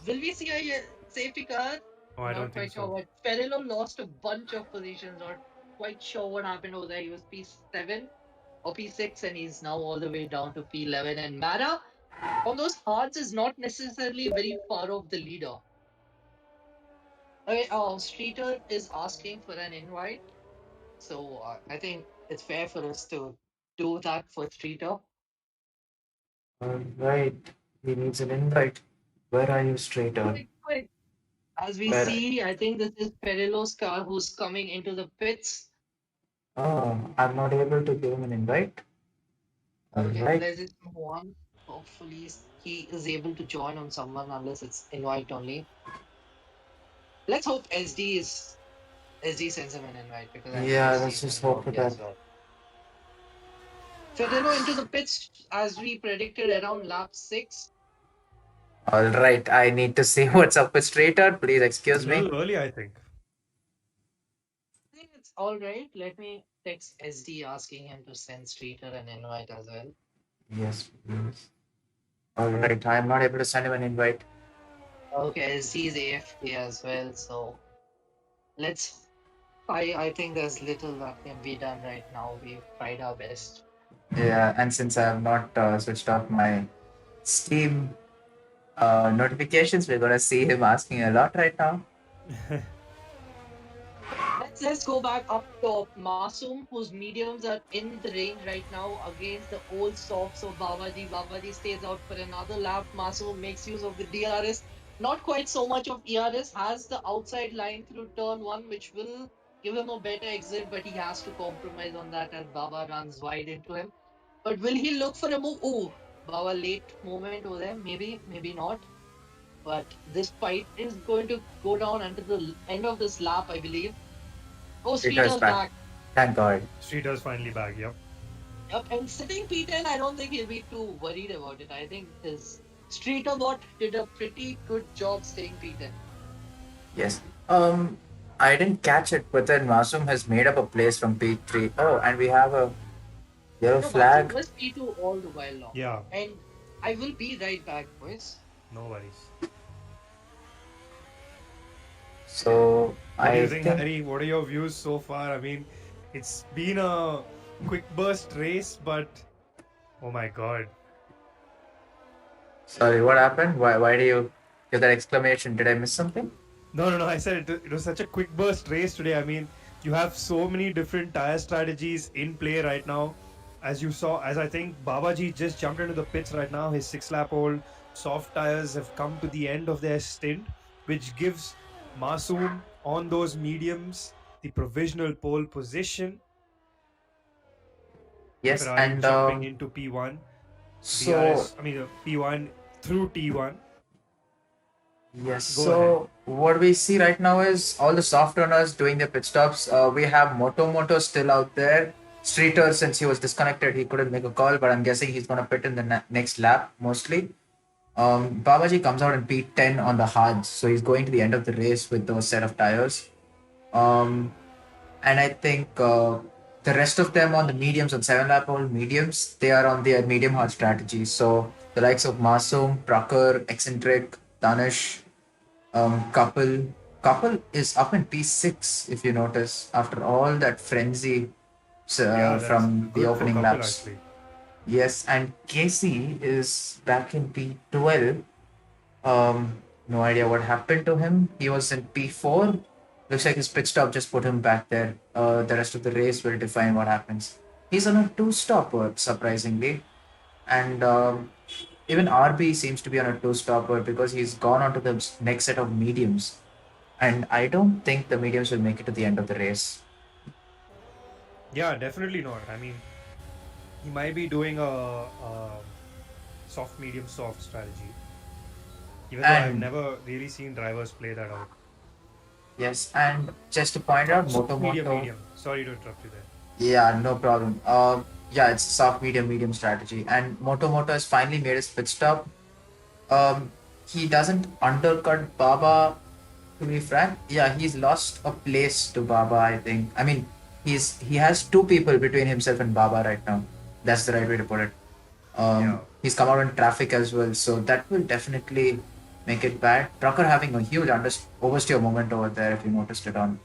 Will we see a safety car? Oh, I Not don't think quite sure. so. But Ferrello lost a bunch of positions. Not quite sure what happened over there. He was P7 or P6, and he's now all the way down to P11. And Mara on those hards is not necessarily very far off the leader. Okay, Streeter is asking for an invite, so I think it's fair for us to do that for Streeter. Alright. He needs an invite. Where are you, Straighter? Quick. As we Where? see, I think this is Perillo's car who's coming into the pits. Oh, I'm not able to give him an invite. Okay, Alright. let's just move on. Hopefully, he is able to join on someone unless it's invite only. Let's hope SD sends him an invite because I think Yeah, SD let's is in just the hope for lobby as that. well. Ferrero into the pits as we predicted around lap 6. Alright, I need to see what's up with Straighter. Please It's a excuse me. little early, I think. I think it's all right. Let me text SD asking him to send Streeter an invite as well. Yes, please. Alright, I'm not able to send him an invite. Okay, SD is AFK as well, so let's. I think there's little that can be done right now. We've tried our best. Yeah, and since I have not switched off my Steam notifications, we're gonna see him asking a lot right now. Let's go back up top. Masoom, whose mediums are in the range right now against the old softs of Babaji. Babaji stays out for another lap. Masoom makes use of the DRS. Not quite so much of ERS. Has the outside line through turn one, which will give him a better exit, but he has to compromise on that as Baba runs wide into him. But will he look for a move? Oh, Baba late movement over there. Maybe, maybe not. But this fight is going to go down until the end of this lap, I believe. Oh, Streeter's Streeter's back. back. Thank God. Streeter's finally back, yep. Yep, and sitting P10, I don't think he'll be too worried about it. I think his Streeter bot did a pretty good job staying P10. Yes. I didn't catch it, but then Masum has made up a place from P3. Oh, and we have a yellow No, Masoom flag. was P2 all the while long. Yeah, And I will be right back, boys. no worries. So What do you I think, think Harry? What are your views so far? I mean, it's been a quick burst race, but oh my god. Sorry, what happened? Why do you give that exclamation? Did I miss something? No. I said it was such a quick burst race today. I mean, you have so many different tire strategies in play right now. As you saw, as I think Babaji just jumped into the pits right now, his 6 lap old soft tires have come to the end of their stint, which gives Masoom on those mediums the provisional pole position. Yes, Ferrari and jumping into P1, so DRS, I mean, P1 through T1. yes, Go ahead. so what we see right now is all the soft runners doing their pit stops. We have Moto still out there. Streeter, since he was disconnected, he couldn't make a call, but I'm guessing he's gonna pit in the next lap mostly. Babaji comes out in P10 on the hards, so he's going to the end of the race with those set of tires. Um, and I think the rest of them on the mediums, on 7 lap old mediums, they are on their medium hard strategy. So the likes of Masoom, Prakar, Eccentric, Danish, Couple is up in P6 if you notice after all that frenzy Yeah, that's from the good for opening couple laps. actually. Yes, and Casey is back in P12. No idea what happened to him. He was in P4. Looks like his pit stop just put him back there. The rest of the race will define what happens. He's on a two-stopper, surprisingly. And even RB seems to be on a two-stopper because he's gone on to the next set of mediums. And I don't think the mediums will make it to the end of the race. Yeah, definitely not. I mean, he might be doing a soft, medium, soft strategy. Even though I've And never really seen drivers play that out. yes, and just to point out, Soft, medium, Moto. medium. Sorry to interrupt you there. Yeah, no problem. Yeah, it's soft, medium strategy. And Moto has finally made his pit stop. He doesn't undercut Baba, to be frank. Yeah, he's lost a place to Baba, I think. I mean, he has two people between himself and Baba right now. That's the right way to put it. Yeah. He's come out in traffic as well, so that will definitely make it bad. Trucker having a huge oversteer moment over there, if you noticed it on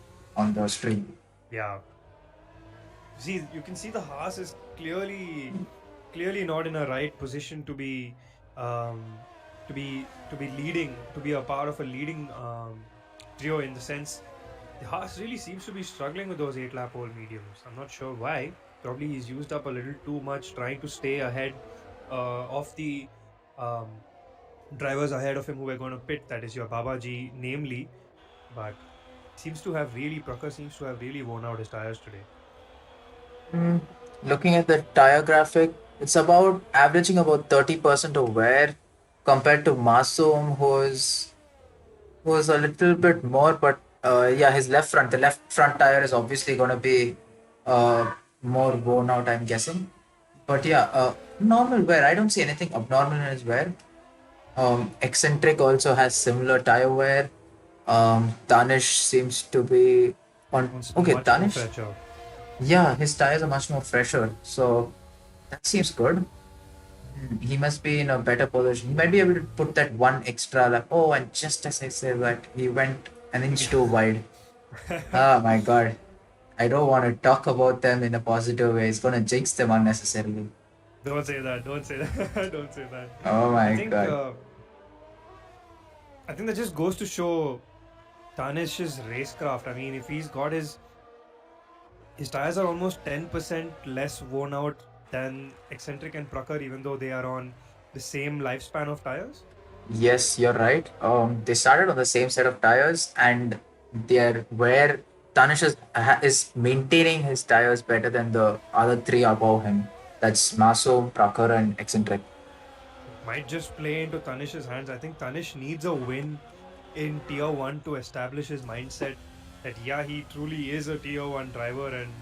the stream. Yeah. See, you can see the Haas is clearly not in a right position to be um, to be leading, to be a part of a leading trio, in the sense the Haas really seems to be struggling with those 8 lap old mediums. I'm not sure why. Probably he's used up a little too much trying to stay ahead of the um, drivers ahead of him who are going to pit. That is your Babaji, namely. But Prakar seems to have really worn out his tires today. Mm, Looking at the tire graphic, it's about averaging about 30% of wear compared to Masoom, who's a little bit more, but yeah, the left front tire is obviously going to be more worn out, I'm guessing. But yeah, normal wear. I don't see anything abnormal in his wear. Eccentric also has similar tire wear. Danish seems to be on. Wants Okay, much more Danish. fetch. Yeah, his tires are much more fresher, so that seems good. He must be in a better position. He might be able to put that one extra lap. Oh, and just as I said that, he went an inch too wide. Oh my god. I don't want to talk about them in a positive way. It's gonna jinx them unnecessarily. Don't say that. Don't say that. Don't say that. Oh I my think god. uh, I think that just goes to show Tanish's racecraft. I mean, if he's got his tires are almost 10% less worn out than Eccentric and Prakar, even though they are on the same lifespan of tires. Yes, you're right. They started on the same set of tires, and they're where Tanish is maintaining his tires better than the other three above him. That's Maso, Prakar, and Eccentric. It might just play into Tanish's hands. I think Tanish needs a win in Tier 1 to establish his mindset that, yeah, he truly is a Tier 1 driver and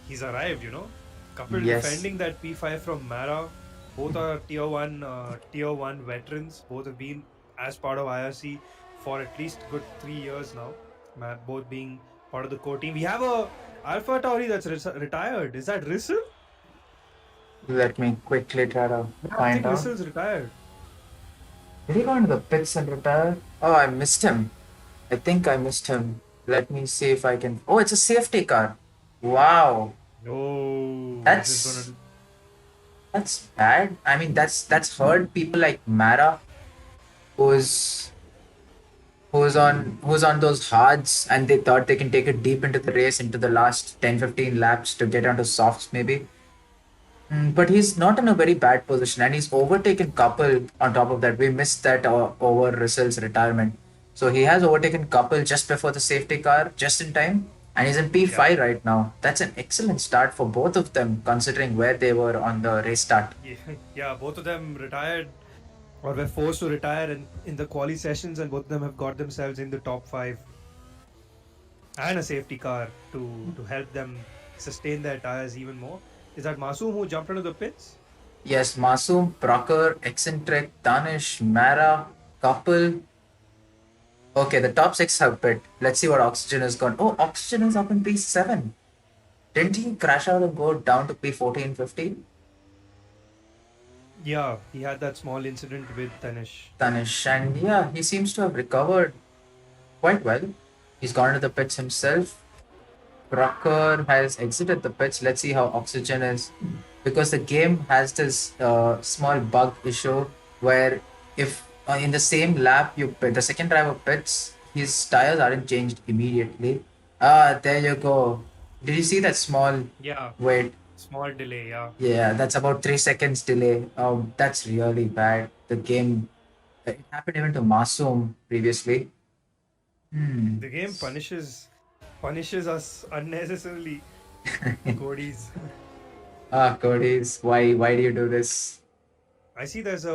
he's arrived. Couple Yes, defending that P5 from Mara. Both are Tier 1 veterans. Both have been as part of IRC for at least good 3 years now. Both being part of the core team. We have a Alpha Tauri that's retired. Is that Rissel? let me quickly try to Yeah, I find think out. Rissel's retired. Did he go into the pits and retire? Oh, I missed him. I think I missed him. Let me see if I can. Oh, it's a safety car. Wow. Oh, this is That's gonna. That's bad. I mean, that's hurt people like Mara, who's who's on those hards, and they thought they can take it deep into the race, into the last 10-15 laps to get onto softs maybe. But he's not in a very bad position, and he's overtaken couple on top of that. We missed that over Russell's retirement. So he has overtaken couple just before the safety car, just in time, and he's in Yeah. P5 right now. That's an excellent start for both of them, considering where they were on the race start. Yeah, yeah, both of them retired or were forced to retire in the quali sessions, and both of them have got themselves in the top 5 and a safety car to help them sustain their tires even more. Is that Masoom who jumped into the pits? Yes, Masoom, Procker, Eccentric, Danish, Mara, Couple. Okay, the top six have pit. Let's see what Oxygen has gone. Oh, Oxygen is up in P7. Didn't he crash out and go down to P14, 15? Yeah, he had that small incident with Tanish. Danish, and yeah, he seems to have recovered quite well. He's gone to the pits himself. Procker has exited the pits. Let's see how Oxygen is. Because the game has this small bug issue where if in the same lap the second driver pits, his tires aren't changed immediately. Ah, there you go. Did you see that small Yeah, wait? small delay. Yeah, Yeah, that's about 3 seconds delay. That's really bad. The game, it happened even to Masoom previously. Hmm. the game punishes us unnecessarily. Cody's. Cody's, why do you do this? I see there's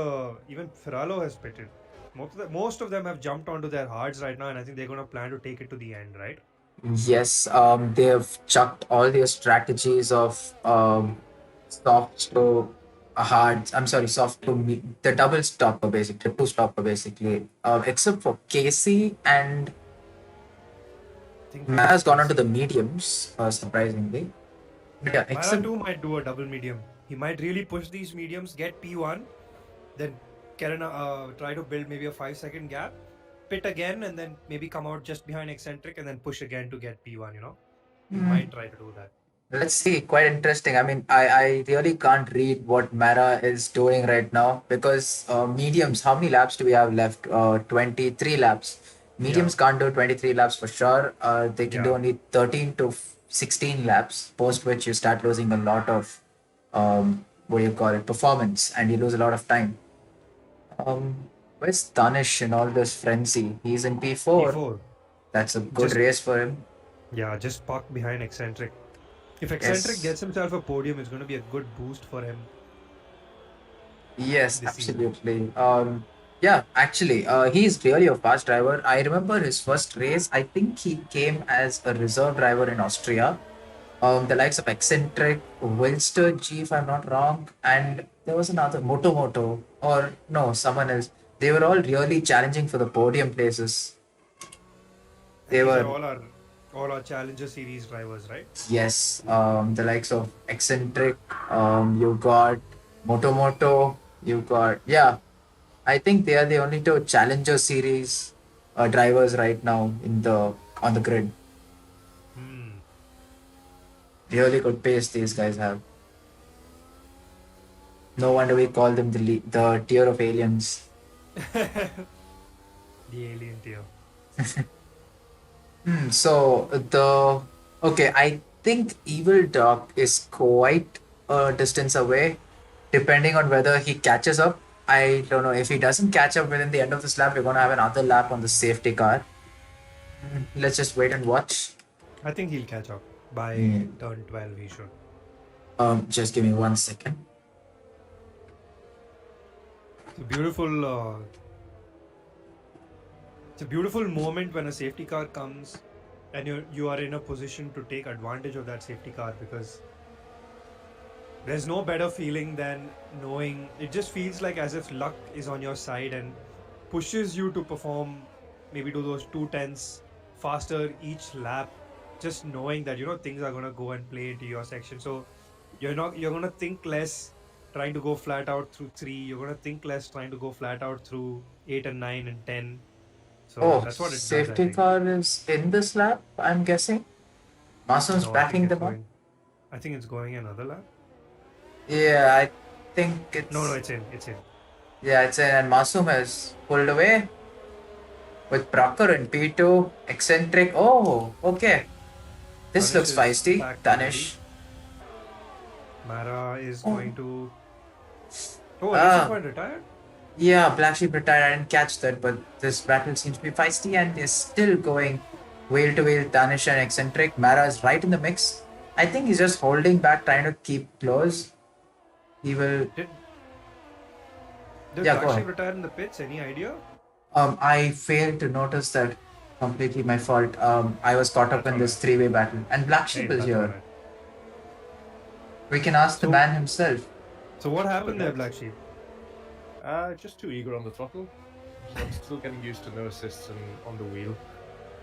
even Ferralo has pitted. Most of them have jumped onto their hards right now, and I think they're going to plan to take it to the end, right? Yes, they have chucked all their strategies of soft to hard. I'm sorry, soft to the double stopper basically, the two stopper basically. Except for Casey and I think Mara's gone on to Casey. the mediums, surprisingly. But yeah, Mara except too might do a double medium. He might really push these mediums, get P1, then try to build maybe a 5 second gap, pit again, and then maybe come out just behind eccentric and then push again to get P1. He might try to do that. let's see, quite interesting. I mean, I really can't read what Mara is doing right now because mediums, how many laps do we have left? 23 laps. Yeah, Mediums can't do 23 laps for sure. They can do yeah. only 13 to 16 laps, post which you start losing a lot of, what do you call it, performance, and you lose a lot of time. Where's Danish in all this frenzy? He's in P4. P4. That's a good Just, race for him. yeah, just park behind eccentric. If eccentric Yes. gets himself a podium, it's going to be a good boost for him Yes, this season. absolutely. Yeah, actually, he's really a fast driver. I remember his first race. I think he came as a reserve driver in Austria. The likes of Eccentric, Wilster G, if I'm not wrong, and there was another Moto, or no, someone else. They were all really challenging for the podium places. And They these are were, all our Challenger Series drivers, right? yes, the likes of Eccentric. You got Moto, you got, yeah. I think they are the only two Challenger Series drivers right now in the on the grid. Hmm. Really good pace these guys have. No wonder we call them the tier of aliens. The alien tier. So the okay, I think Evil Dog is quite a distance away, depending on whether he catches up. I don't know if he doesn't catch up within the end of this lap. We're gonna have another lap on the safety car. Let's just wait and watch. I think he'll catch up by Hmm. turn 12. He should. Just give me 1 second. It's a beautiful. It's a beautiful moment when a safety car comes, and you are in a position to take advantage of that safety car, because there's no better feeling than knowing, it just feels like as if luck is on your side and pushes you to perform, maybe do those 2 tenths faster each lap, just knowing that things are going to go and play into your section. So you're going to think less trying to go flat out through 3, you're going to think less trying to go flat out through 8 and 9 and 10. So Oh, that's what it does, I safety think. car is in this lap, I'm guessing. Mason's No, I think backing it's them up. going. I think it's going another lap. Yeah, I think it's... No, it's in. It's in. Yeah, it's in. And Masum has pulled away with Procker and P2. Eccentric. Oh, okay. This Tanish looks is feisty. back to ready. Danish. Mara is Oh. going to. Oh, Racing Point retired? Yeah, Black Sheep retired. I didn't catch that, but this battle seems to be feisty and is still going wheel to wheel. Danish and Eccentric. Mara is right in the mix. I think he's just holding back, trying to keep close. He will. Did Yeah, Black go Sheep ahead. retire in the pits? Any idea? I failed to notice that. Completely my fault. I was caught up That's in this alright. three-way battle. And Black Sheep Hey, is that's here. alright. We can ask the So- man himself. So what happened there, Black Sheep? Just too eager on the throttle. So I'm still getting used to no assists and on the wheel.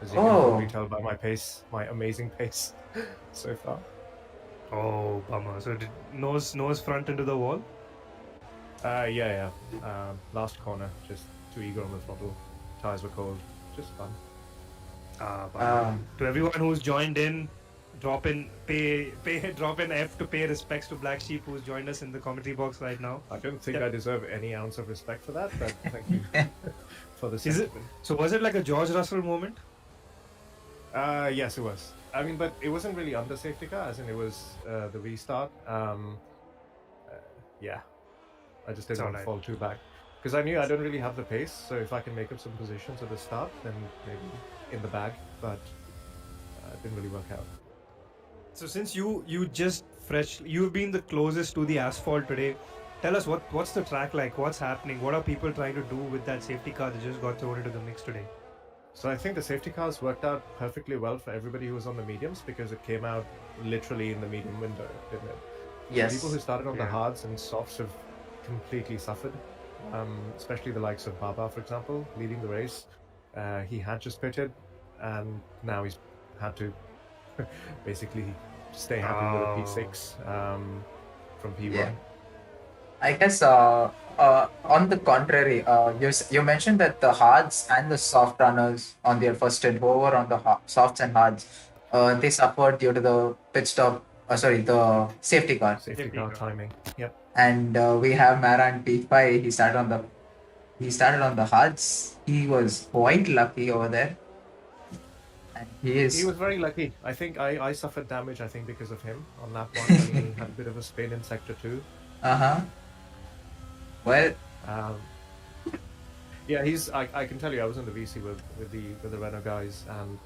As you can Oh. probably tell by my pace, my amazing pace so far. Oh, bummer. So did nose front into the wall? Yeah. Last corner, just too eager on the throttle. Tires were cold. Just fun. Bummer. To everyone who's joined in, drop in F to pay respects to Black Sheep who's joined us in the commentary box right now. I don't think Yeah. I deserve any ounce of respect for that, but thank you for the Is it? sentiment. So was it like a George Russell moment? Yes, it was. I mean, but it wasn't really under safety car, as in it was the restart. Yeah, I just didn't want to alright. fall too back because I knew I don't really have the pace. So if I can make up some positions at the start, then maybe in the bag. But it didn't really work out. So since you just you've been the closest to the asphalt today. Tell us what's the track like? What's happening? What are people trying to do with that safety car that just got thrown into the mix today? So I think the safety cars worked out perfectly well for everybody who was on the mediums because it came out literally in the medium window, didn't it? Yes. People who started on the Yeah. hards and softs have completely suffered, especially the likes of Baba, for example, leading the race. He had just pitted, and now he's had to basically stay happy with a P6 from P1. Yeah. I guess on the contrary, you mentioned that the hards and the soft runners on their first stint, who were on the softs and hards, they suffered due to the pit stop. The safety car. Safety car timing. Yep. And we have Mara and P5. He started on the hards. He was quite lucky over there. And He was very lucky. I think I suffered damage, I think, because of him on lap 1 when he had a bit of a spin in sector 2. Well, yeah, I can tell you, I was in the VC with the Renault guys, and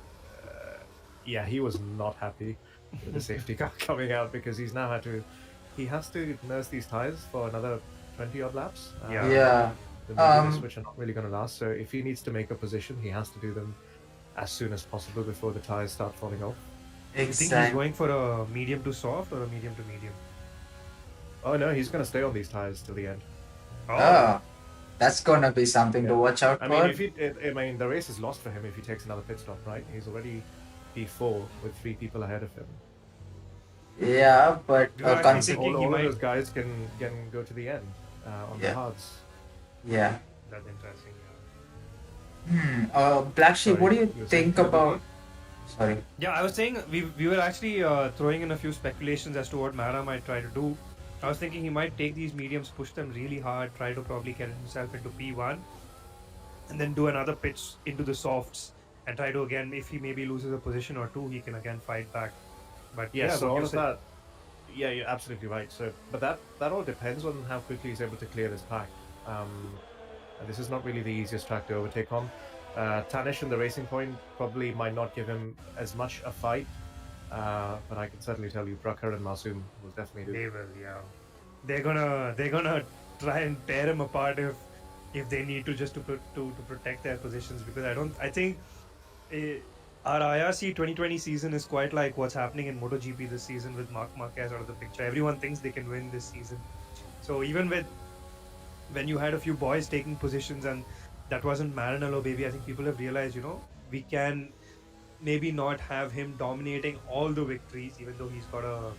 yeah, he was not happy with the safety car coming out because he has to nurse these tires for another 20 odd laps. yeah. The mediums, which are not really going to last. So if he needs to make a position, he has to do them as soon as possible before the tires start falling off. You think he's Exactly. going for a medium to soft or a medium to medium? Oh no, he's going to stay on these tires till the end. Oh, that's gonna be something to watch out I for. mean, the race is lost for him if he takes another pit stop, right? He's already P4 with 3 people ahead of him. Yeah, but You are cons- thinking he All of might- those guys can go to the end on the Yeah. hards. yeah. That's interesting. Yeah. Black Sheep, Sorry, what do you you were think saying about? Sorry. Yeah, I was saying we were actually throwing in a few speculations as to what Mara might try to do. I was thinking he might take these mediums, push them really hard, try to probably get himself into P1, and then do another pitch into the softs and try to again, if he maybe loses a position or two, he can again fight back. But Yeah, so what all you of said- that. Yeah, you're absolutely right. So, but that all depends on how quickly he's able to clear this pack. And this is not really the easiest track to overtake on. Tanish in the Racing Point probably might not give him as much a fight, but I can certainly tell you, Prakhar and Masoom will definitely do. They will, yeah. They're gonna try and tear him apart if they need to just to protect their positions, because I think our IRC 2020 season is quite like what's happening in MotoGP this season with Marc Marquez out of the picture. Everyone thinks they can win this season. So even when you had a few boys taking positions and that wasn't Maranello baby, I think people have realized, we can maybe not have him dominating all the victories, even though he's got I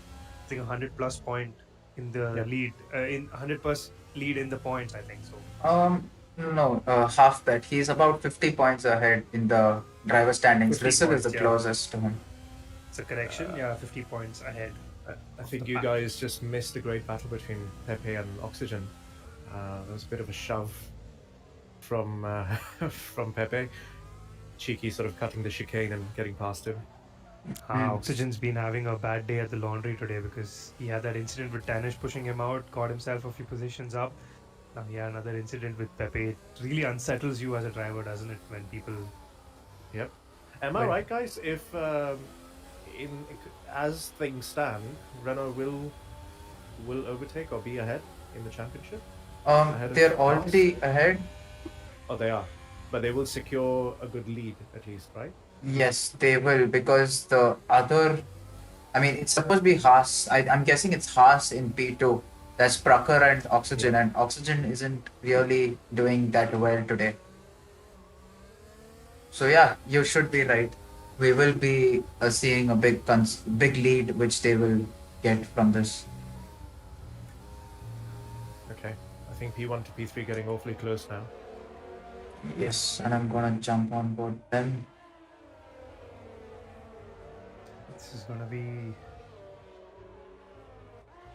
think 100 plus point in the lead, in 100 plus lead in the points, I think so. No, half bet. He's about 50 points ahead in the driver standings. 50 Russell is points, the yeah. closest to him. It's a correction, 50 points ahead. I think you guys just missed a great battle between Pepe and Oxygen. There was a bit of a shove from from Pepe. Cheeky sort of cutting the chicane and getting past him. Oxygen's been having a bad day at the laundry today because he had that incident with Tanish pushing him out, got himself a few positions up. Now he had another incident with Pepe. It really unsettles you as a driver, doesn't it, when people... Yep. Am I When- right, guys? If as things stand, Renault will overtake or be ahead in the championship? Ahead of They're Haas? already ahead. Oh, they are, but they will secure a good lead at least, right? Yes, they will, because the other, I mean, it's supposed to be Haas. I'm guessing it's Haas in P2. That's Prucker and Oxygen, and Oxygen isn't really doing that well today. So yeah, you should be right. We will be seeing a big lead, which they will get from this. Okay. I think P1 to P3 getting awfully close now. Yes, and I'm gonna jump on board them. This is gonna be...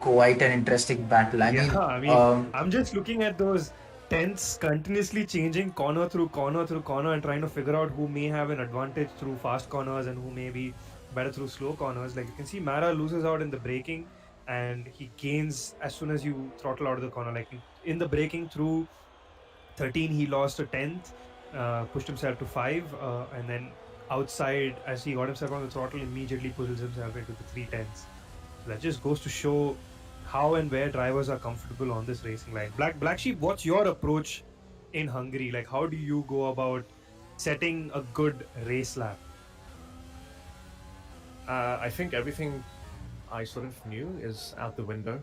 Quite an interesting battle. I mean, I'm just looking at those tents continuously changing corner through corner through corner and trying to figure out who may have an advantage through fast corners and who may be better through slow corners. Like you can see Mara loses out in the braking and he gains as soon as you throttle out of the corner. Like in the braking through 13 he lost a 10th, pushed himself to 5, and then outside as he got himself on the throttle immediately pushes himself into the 3 tenths. That just goes to show how and where drivers are comfortable on this racing line. Black Sheep, what's your approach in Hungary? Like, how do you go about setting a good race lap? I think everything I sort of knew is out the window,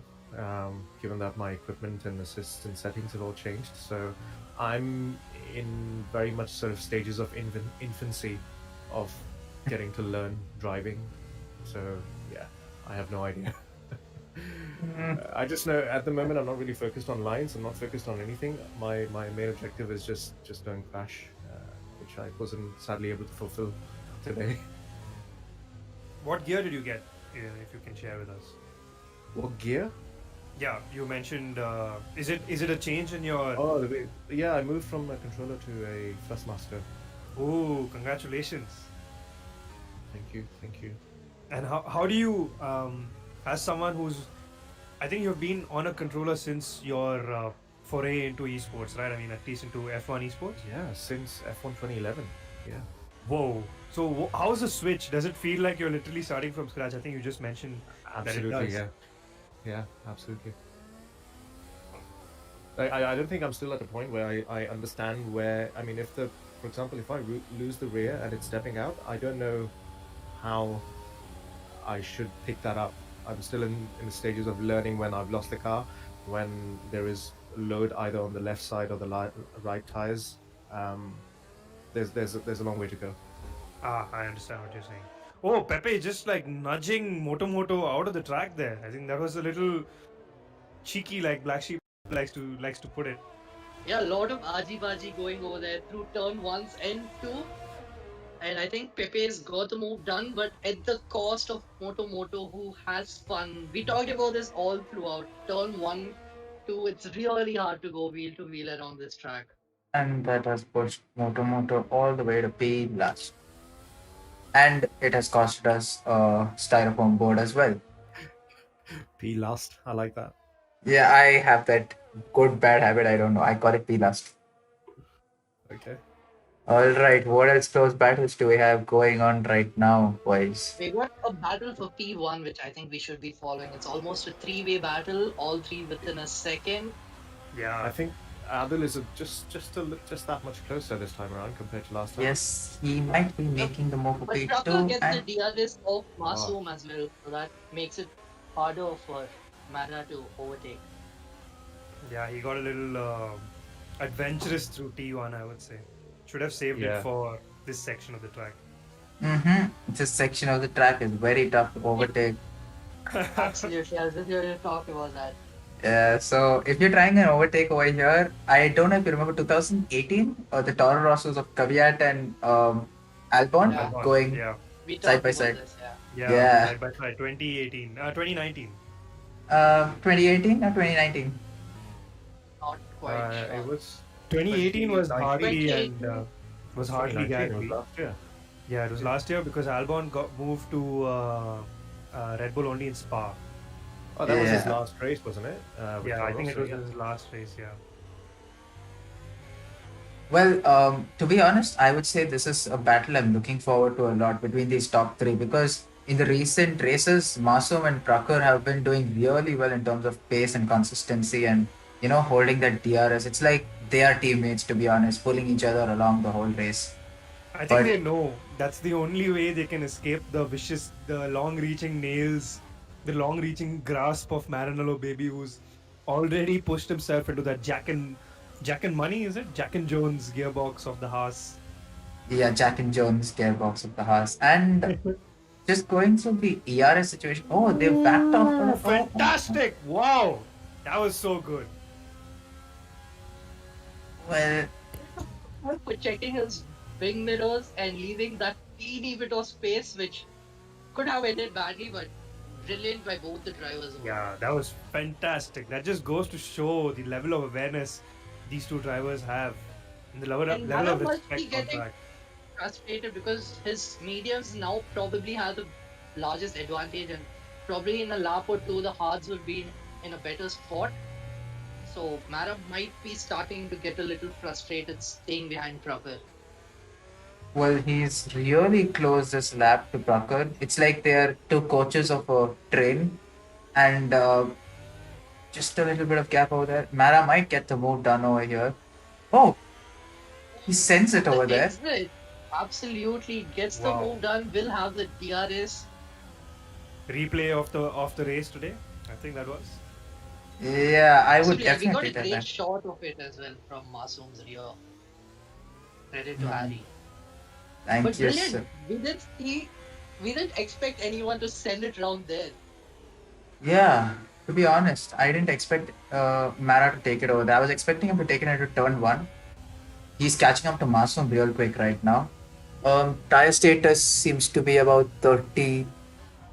given that my equipment and assists and settings have all changed. So I'm in very much sort of stages of infancy of getting to learn driving. So yeah, I have no idea. I just know at the moment I'm not really focused on lines. I'm not focused on anything. My main objective is just don't crash, which I wasn't sadly able to fulfill today. What gear did you get, if you can share with us? What gear? Yeah, you mentioned. Is it a change in your? Oh, yeah, I moved from a controller to a Thrustmaster. Oh, congratulations! Thank you. And how do you, as someone who's, I think you've been on a controller since your foray into esports, right? I mean, at least into F1 esports. Yeah, since F1 2011. Yeah. Whoa! So how's the switch? Does it feel like you're literally starting from scratch? I think you just mentioned Absolutely, that it does. yeah, absolutely. I don't think I'm still at a point where I understand where. I mean, for example, if I lose the rear and it's stepping out, I don't know how I should pick that up. I'm still in the stages of learning when I've lost the car, when there is load either on the left side or the right tires. There's a long way to go. I understand what you're saying. Oh, Pepe just like nudging Moto out of the track there. I think that was a little cheeky, like Black Sheep likes to put it. Yeah, a lot of aji-baji going over there through turn 1s and 2. And I think Pepe's got the move done, but at the cost of Moto, who has fun. We talked about this all throughout. Turn 1, 2, it's really hard to go wheel to wheel around this track. And that has pushed Moto all the way to P last. And it has costed us a styrofoam board as well. P last, I like that. Yeah, I have that good bad habit. I don't know. I call it P last. Okay. All right. What else close battles do we have going on right now, boys? We got a battle for P1, which I think we should be following. It's almost a 3-way battle, all 3 within a second. Yeah, I think Adil is just that much closer this time around compared to last time. Yes, he might be making the move for But P2. Trucker gets And the DRS of Masoom as well, so that makes it harder for Mara to overtake. yeah, he got a little adventurous through T1, I would say. Should have saved it for this section of the track. this section of the track is very tough to overtake. Absolutely, I was just going to talk about that. So if you're trying an overtake over here, I don't know if you remember 2018 or the Toro Rossos of Kvyat and Albon Yeah. going Yeah. We Side talked by about side. this, yeah. Yeah, Yeah. side by side. 2018, 2019. 2018 or 2019? Not quite It sure. was 2018 was 2019. hardly and 2018. was It's hardly 2019. It was Gary. last year. Yeah, it was last year because Albon got moved to Red Bull only in Spa. Oh, that was his Yeah. last race, wasn't it? With Yeah, I Toro think it Rosso, was yeah. his last race. Yeah. Well, to be honest, I would say this is a battle I'm looking forward to a lot between these top three because in the recent races, Masum and Prakhar have been doing really well in terms of pace and consistency and, holding that DRS. It's like they are teammates, to be honest, pulling each other along the whole race. I think But they know that's the only way they can escape the long-reaching nails, the long-reaching grasp of Maranello Baby, who's already pushed himself into that Jack and Money, is it? Jack and Jones gearbox of the Haas. yeah, Jack and Jones gearbox of the Haas. And just going through the ERS situation. Oh, they've backed off. Ooh, Oh. fantastic! Wow, that was so good. Well, For checking his wing mirrors and leaving that teeny bit of space, which could have ended badly, but brilliant by both the drivers. Yeah, that was fantastic. That just goes to show the level of awareness these two drivers have and the And level Mara of must be respect on getting track. frustrated because his mediums now probably have the largest advantage, and probably in a lap or two, the hards will be in a better spot. So Mara might be starting to get a little frustrated staying behind Prakhar. Well, he's really close this lap to Prakhar. It's like they're two coaches of a train, and just a little bit of gap over there. Mara might get the move done over here. Oh, he sends it The over there. exit absolutely gets the Wow. move done, will have the DRS. Replay of the race today. I think that was. Yeah, I would Possibly, and we got definitely a tell great that. shot of it as well from Masum's rear. Credit to Mhm. Harry. Thank But you, brilliant. sir. We didn't expect anyone to send it round there. Yeah, to be honest, I didn't expect Mara to take it over there. I was expecting him to take it into turn one. He's catching up to Masum real quick right now. Tire status seems to be about 30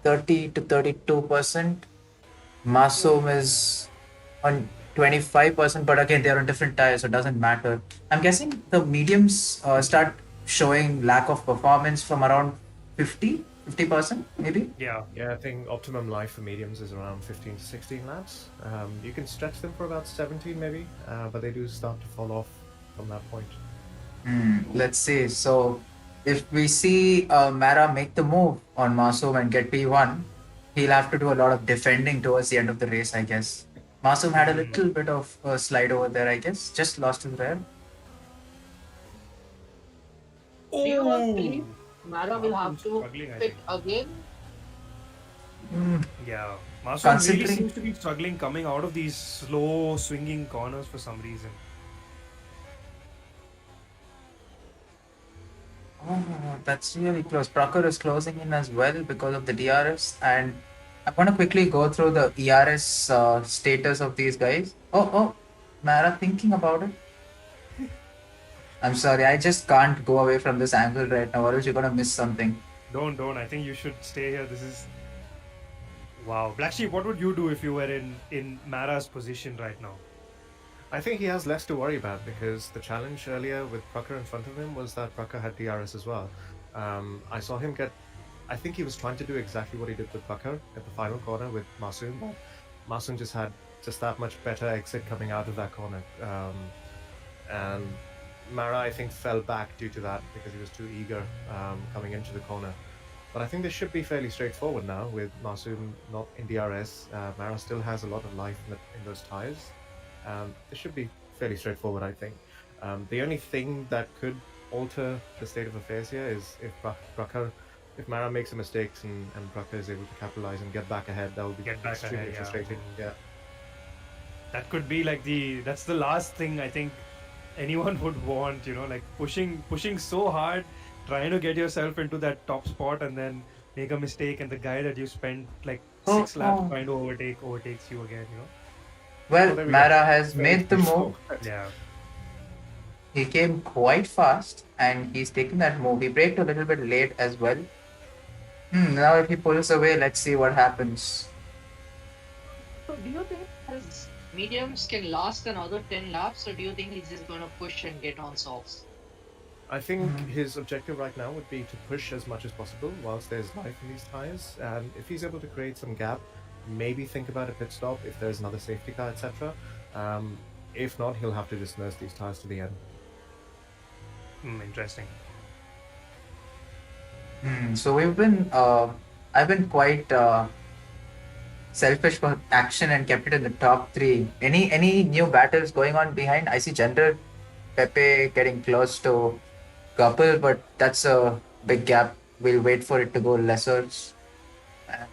to 32%. Masum is on 25%, but again, they're on different tires, so it doesn't matter. I'm guessing the mediums start showing lack of performance from around 50%, maybe. Yeah. Yeah, I think optimum life for mediums is around 15 to 16 laps. You can stretch them for about 17 maybe, but they do start to fall off from that point. Let's see. So, if we see Mara make the move on Masum and get P1, he'll have to do a lot of defending towards the end of the race, I guess. Masum had a little bit of a slide over there, I guess. Just lost his rear. Do you not believe Mara will have Masum's to struggling, I pick think. again? Yeah. Masum really Considering- seems to be struggling coming out of these slow swinging corners for some reason. Oh, that's really close. Prakhar is closing in as well because of the DRS. And I'm going to quickly go through the ERS status of these guys. Oh, Mara thinking about it. I'm sorry, I just can't go away from this angle right now, or else you're going to miss something. Don't. I think you should stay here. This is. Wow. Black Sheep, what would you do if you were in Mara's position right now? I think he has less to worry about because the challenge earlier with Prakhar in front of him was that Prakhar had DRS as well. I saw him get. I think he was trying to do exactly what he did with Prakhar at the final corner with Masum. Masum just had that much better exit coming out of that corner. And Mara, I think, fell back due to that because he was too eager coming into the corner. But I think this should be fairly straightforward now with Masum not in DRS. Mara still has a lot of life in those tires. This should be fairly straightforward, I think. The only thing that could alter the state of affairs here is if Mara makes a mistake and Prakhar is able to capitalize and get back ahead, that would be Get back extremely ahead, yeah. frustrating. Yeah. That could be like that's the last thing I think anyone would want, like pushing so hard, trying to get yourself into that top spot and then make a mistake and the guy that you spent like 6 laps trying to overtakes you again, Well, there we Mara go. has Very made the move. straightforward. Yeah. He came quite fast and he's taken that move. He braked a little bit late as well. Now if he pulls away, let's see what happens. So do you think his mediums can last another 10 laps, or do you think he's just going to push and get on softs? I think his objective right now would be to push as much as possible whilst there's life in these tires. And if he's able to create some gap, maybe think about a pit stop if there's another safety car, etc. If not, he'll have to just nurse these tires to the end. Interesting. So I've been quite selfish for action and kept it in the top three. Any new battles going on behind? I see General Pepe getting close to Couple, but that's a big gap. We'll wait for it to go lesser.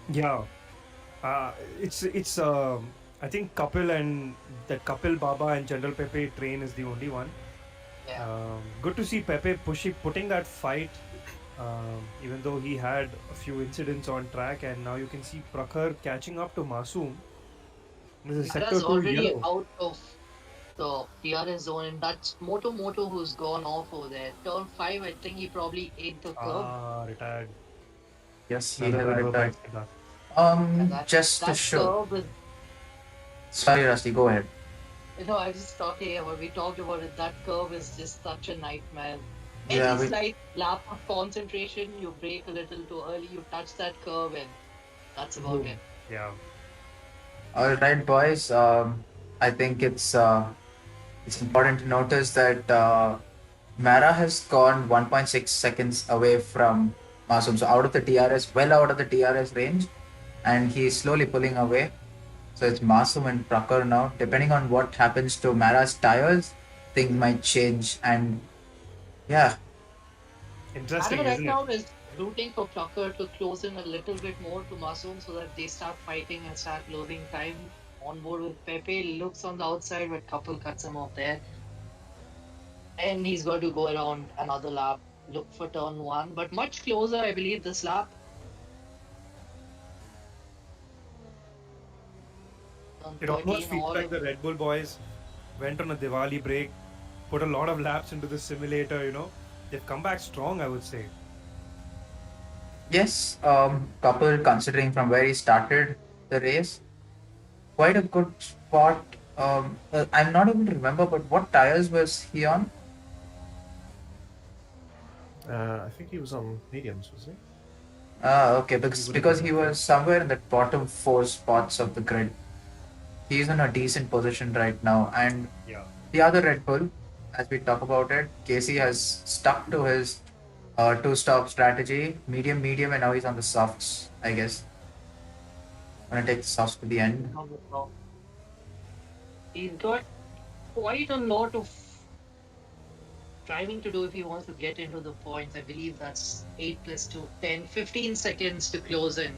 Yeah. It's I think Kapil and that Kapil Baba and General Pepe train is the only one. Yeah. Good to see Pepe putting that fight, even though he had a few incidents on track, and now you can see Prakhar catching up to Masoom. This is sector Mara's 2 already yellow. out of the DRS zone, and that's Moto who's gone off over there. Turn 5, I think he probably ate the curve. Retired. Yes, he Another will driver by return. Siddharth. And Just to that show. curve is, Sorry, Rusty, go ahead. I was just talking about, we talked about it, that curve is just such a nightmare. Yeah, Any we- slight lap of concentration, you brake a little too early, you touch that curve, and that's about it. Yeah. All right, boys. I think it's important to notice that Mara has gone 1.6 seconds away from Masoom. So out of the DRS, well out of the DRS range, and he's slowly pulling away. So it's Masoom and Prakhar now. Depending on what happens to Mara's tires, things might change. And yeah, Interesting, Mara right isn't it? now is rooting for Plucker to close in a little bit more to Masoom so that they start fighting and start losing time on board with Pepe. Looks on the outside, but Couple cuts him off there. And he's got to go around another lap, look for turn 1, but much closer, I believe, this lap. Turn It almost 13, feels all like of the Red Bull boys went on a Diwali break, put a lot of laps into the simulator, They've come back strong, I would say. yes, couple considering from where he started the race, quite a good spot. I'm not able to remember, but what tires was he on? I think he was on mediums, was he? Okay, because he was somewhere in the bottom four spots of the grid. He's in a decent position right now, and Yeah. the other Red Bull, as we talk about it, Casey has stuck to his two-stop strategy, medium, medium, and now he's on the softs, I guess. Gonna take the softs to the end. on the top. He's got quite a lot of driving to do if he wants to get into the points. I believe that's 8 plus 2, 10, 15 seconds to close in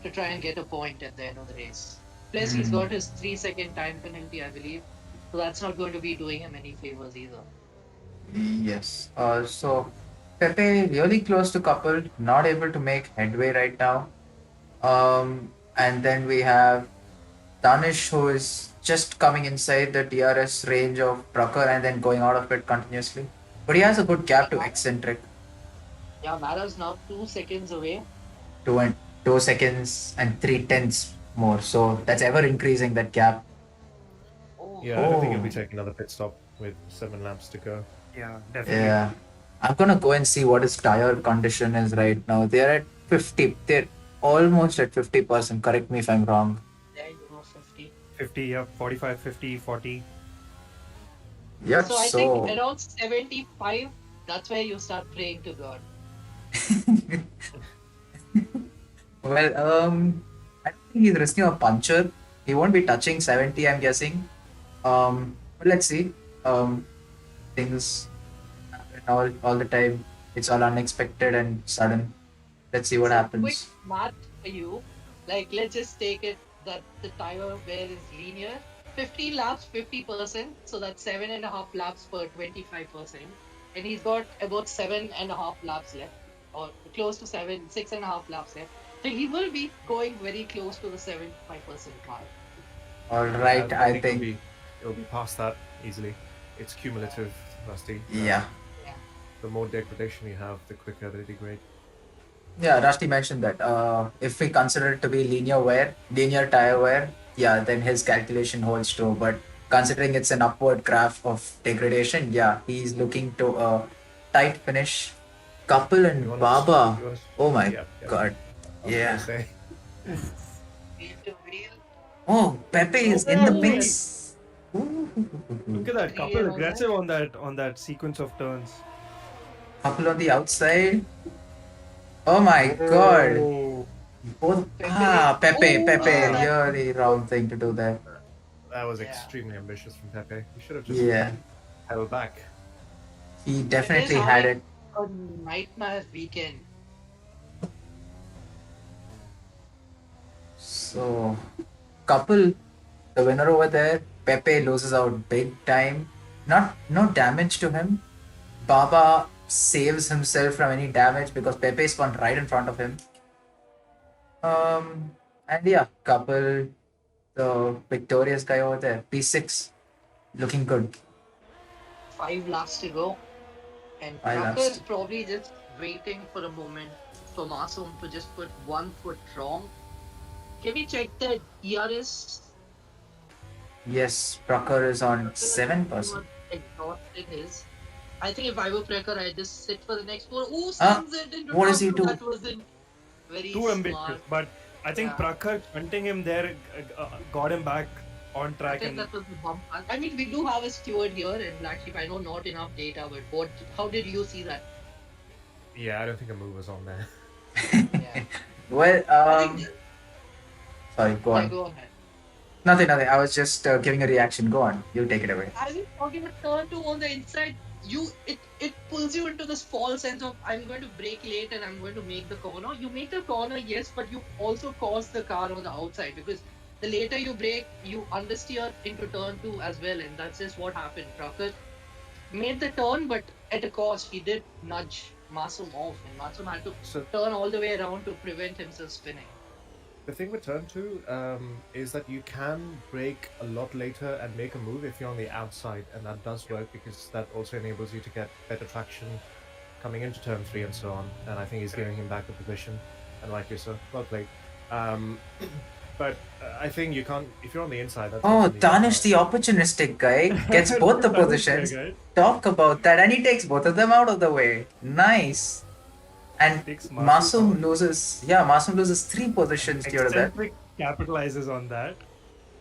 to try and get a point at the end of the race. Plus, he's got his 3-second time penalty, I believe. So that's not going to be doing him any favors either. Yes. So Pepe really close to couple, not able to make headway right now. And then we have Danish, who is just coming inside the DRS range of Trucker and then going out of it continuously. But he has a good gap to eccentric. Yeah, Mara's now 2 seconds away. 2 seconds and 3/10 more. So that's ever increasing that gap. Oh, Yeah, I don't think he'll be Oh. taking another pit stop with 7 laps to go. Yeah, definitely. Yeah. I'm gonna go and see what his tire condition is right now. They're at 50. They're almost at 50%. Correct me if I'm wrong. there you go, 50. 50, yeah, 45, 50, 40. Yeah. So I think around 75, that's where you start praying to God. Well, I don't think he's risking a puncture. He won't be touching 70, I'm guessing. But let's see. Things happen all the time. It's all unexpected and sudden. Let's see what So happens. quick math for you. Like, let's just take it that the tire wear is linear. 50 laps, 50%. So that's 7.5 laps per 25%. And he's got about 7.5 laps left, or close to 6.5 laps left. So he will be going very close to the 75% mark. All right, Yeah, I think. it'll be past that easily. It's cumulative, Rusty. Yeah. The more degradation you have, the quicker they degrade. Yeah, Rusty mentioned that. If we consider it to be linear tire wear, yeah, then his calculation holds true. But considering it's an upward graph of degradation, yeah, he's looking to a tight finish. Couple You and want to? Baba. You want to? Oh my Yeah, yeah. God. I was gonna Yeah. say. Wheel to wheel. Oh, Pepe So is in the Holy! mix. Ooh. Look at that three couple and all that. aggressive on that sequence of turns. Couple on the outside. Oh my God. Oh, Both. Pepe. Pepe. Oh, Ah, that Really wrong thing to do there. that was yeah. extremely ambitious from Pepe. He should have just Yeah. held back. He Pepe's definitely had having it. a nightmare weekend. So, couple, the winner over there, Pepe loses out big time. No damage to him. Baba saves himself from any damage because Pepe is one right in front of him. And yeah, couple, the victorious guy over there, P6, looking good. 5 laps to go. And I Trucker is last. probably just waiting for a moment for Masum to just put 1 foot wrong. Can we check that ERS? Yes, Brucker is on Trucker is 7%. exhausted his. I think if I were Precker, I'd just sit for the next 4. Oh, Ah, sends it into what does turn he 2. do? That wasn't very too ambitious. smart. But I think Yeah. Prakhar hunting him there got him back on I track. think And that was the bump. I mean, we do have a steward here in Black Sheep. I know not enough data, but how did you see that? Yeah, I don't think a move was on there. Yeah. Well, I think, sorry, go yeah, on. go ahead. Nothing. I was just giving a reaction. Go on. You take it away. I was talking about turn 2 on the inside. It pulls you into this false sense of I'm going to brake late and I'm going to make the corner. You make the corner, yes, but you also cause the car on the outside because the later you brake, you understeer into turn 2 as well, and that's just what happened. Trucker made the turn, but at a cost. He did nudge Masum off, and Masum had to So turn all the way around to prevent himself spinning. the thing with turn two is that you can brake a lot later and make a move if you're on the outside, and that does work because that also enables you to get better traction coming into turn three and so on. And I think he's giving him back the position, and rightly so. Well played. But I think you can't if you're on the inside. That's Oh, absolutely Danish, fine. the opportunistic guy, gets both the positions. Talk about that, and he takes both of them out of the way. Nice. And Takes Masum loses. Yeah, Masum loses 3 positions due to that. Eccentric capitalizes on that.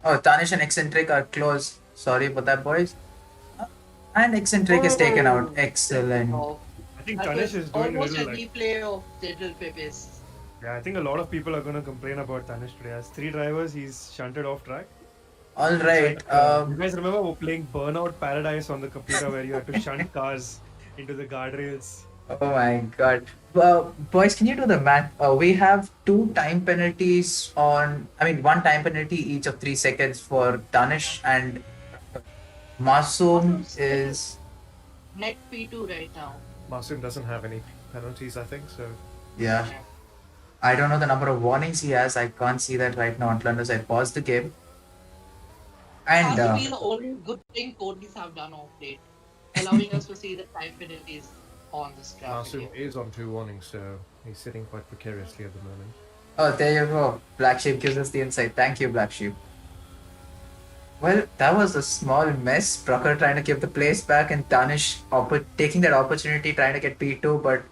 Oh, Danish and Eccentric are close. Sorry about that, boys. And Eccentric is taken out. Excellent. Oh, I think that Tanish was is doing a almost a little like. replay of Digital Pepe's. Yeah, I think a lot of people are going to complain about Tanish today. As 3 drivers, he's shunted off track. All right. You guys remember playing Burnout Paradise on the computer where you had to shunt cars into the guardrails? Oh my God. Boys, can you do the math? We have 2 time penalties on. I mean, 1 time penalty each of 3 seconds for Danish, and Masum is. Net P2 right now. Masim doesn't have any penalties, I think. So Yeah. I don't know the number of warnings he has. I can't see that right now unless I pause the game. And Has to be the only good thing Cody's have done of late, allowing us to see the time penalties on this track. Masim is on 2 warnings, so he's sitting quite precariously at the moment. oh, there you go. Black Sheep gives us the insight. Thank you, Black Sheep. Well, that was a small mess. Brucker trying to give the place back, and Danish taking that opportunity, trying to get P2, but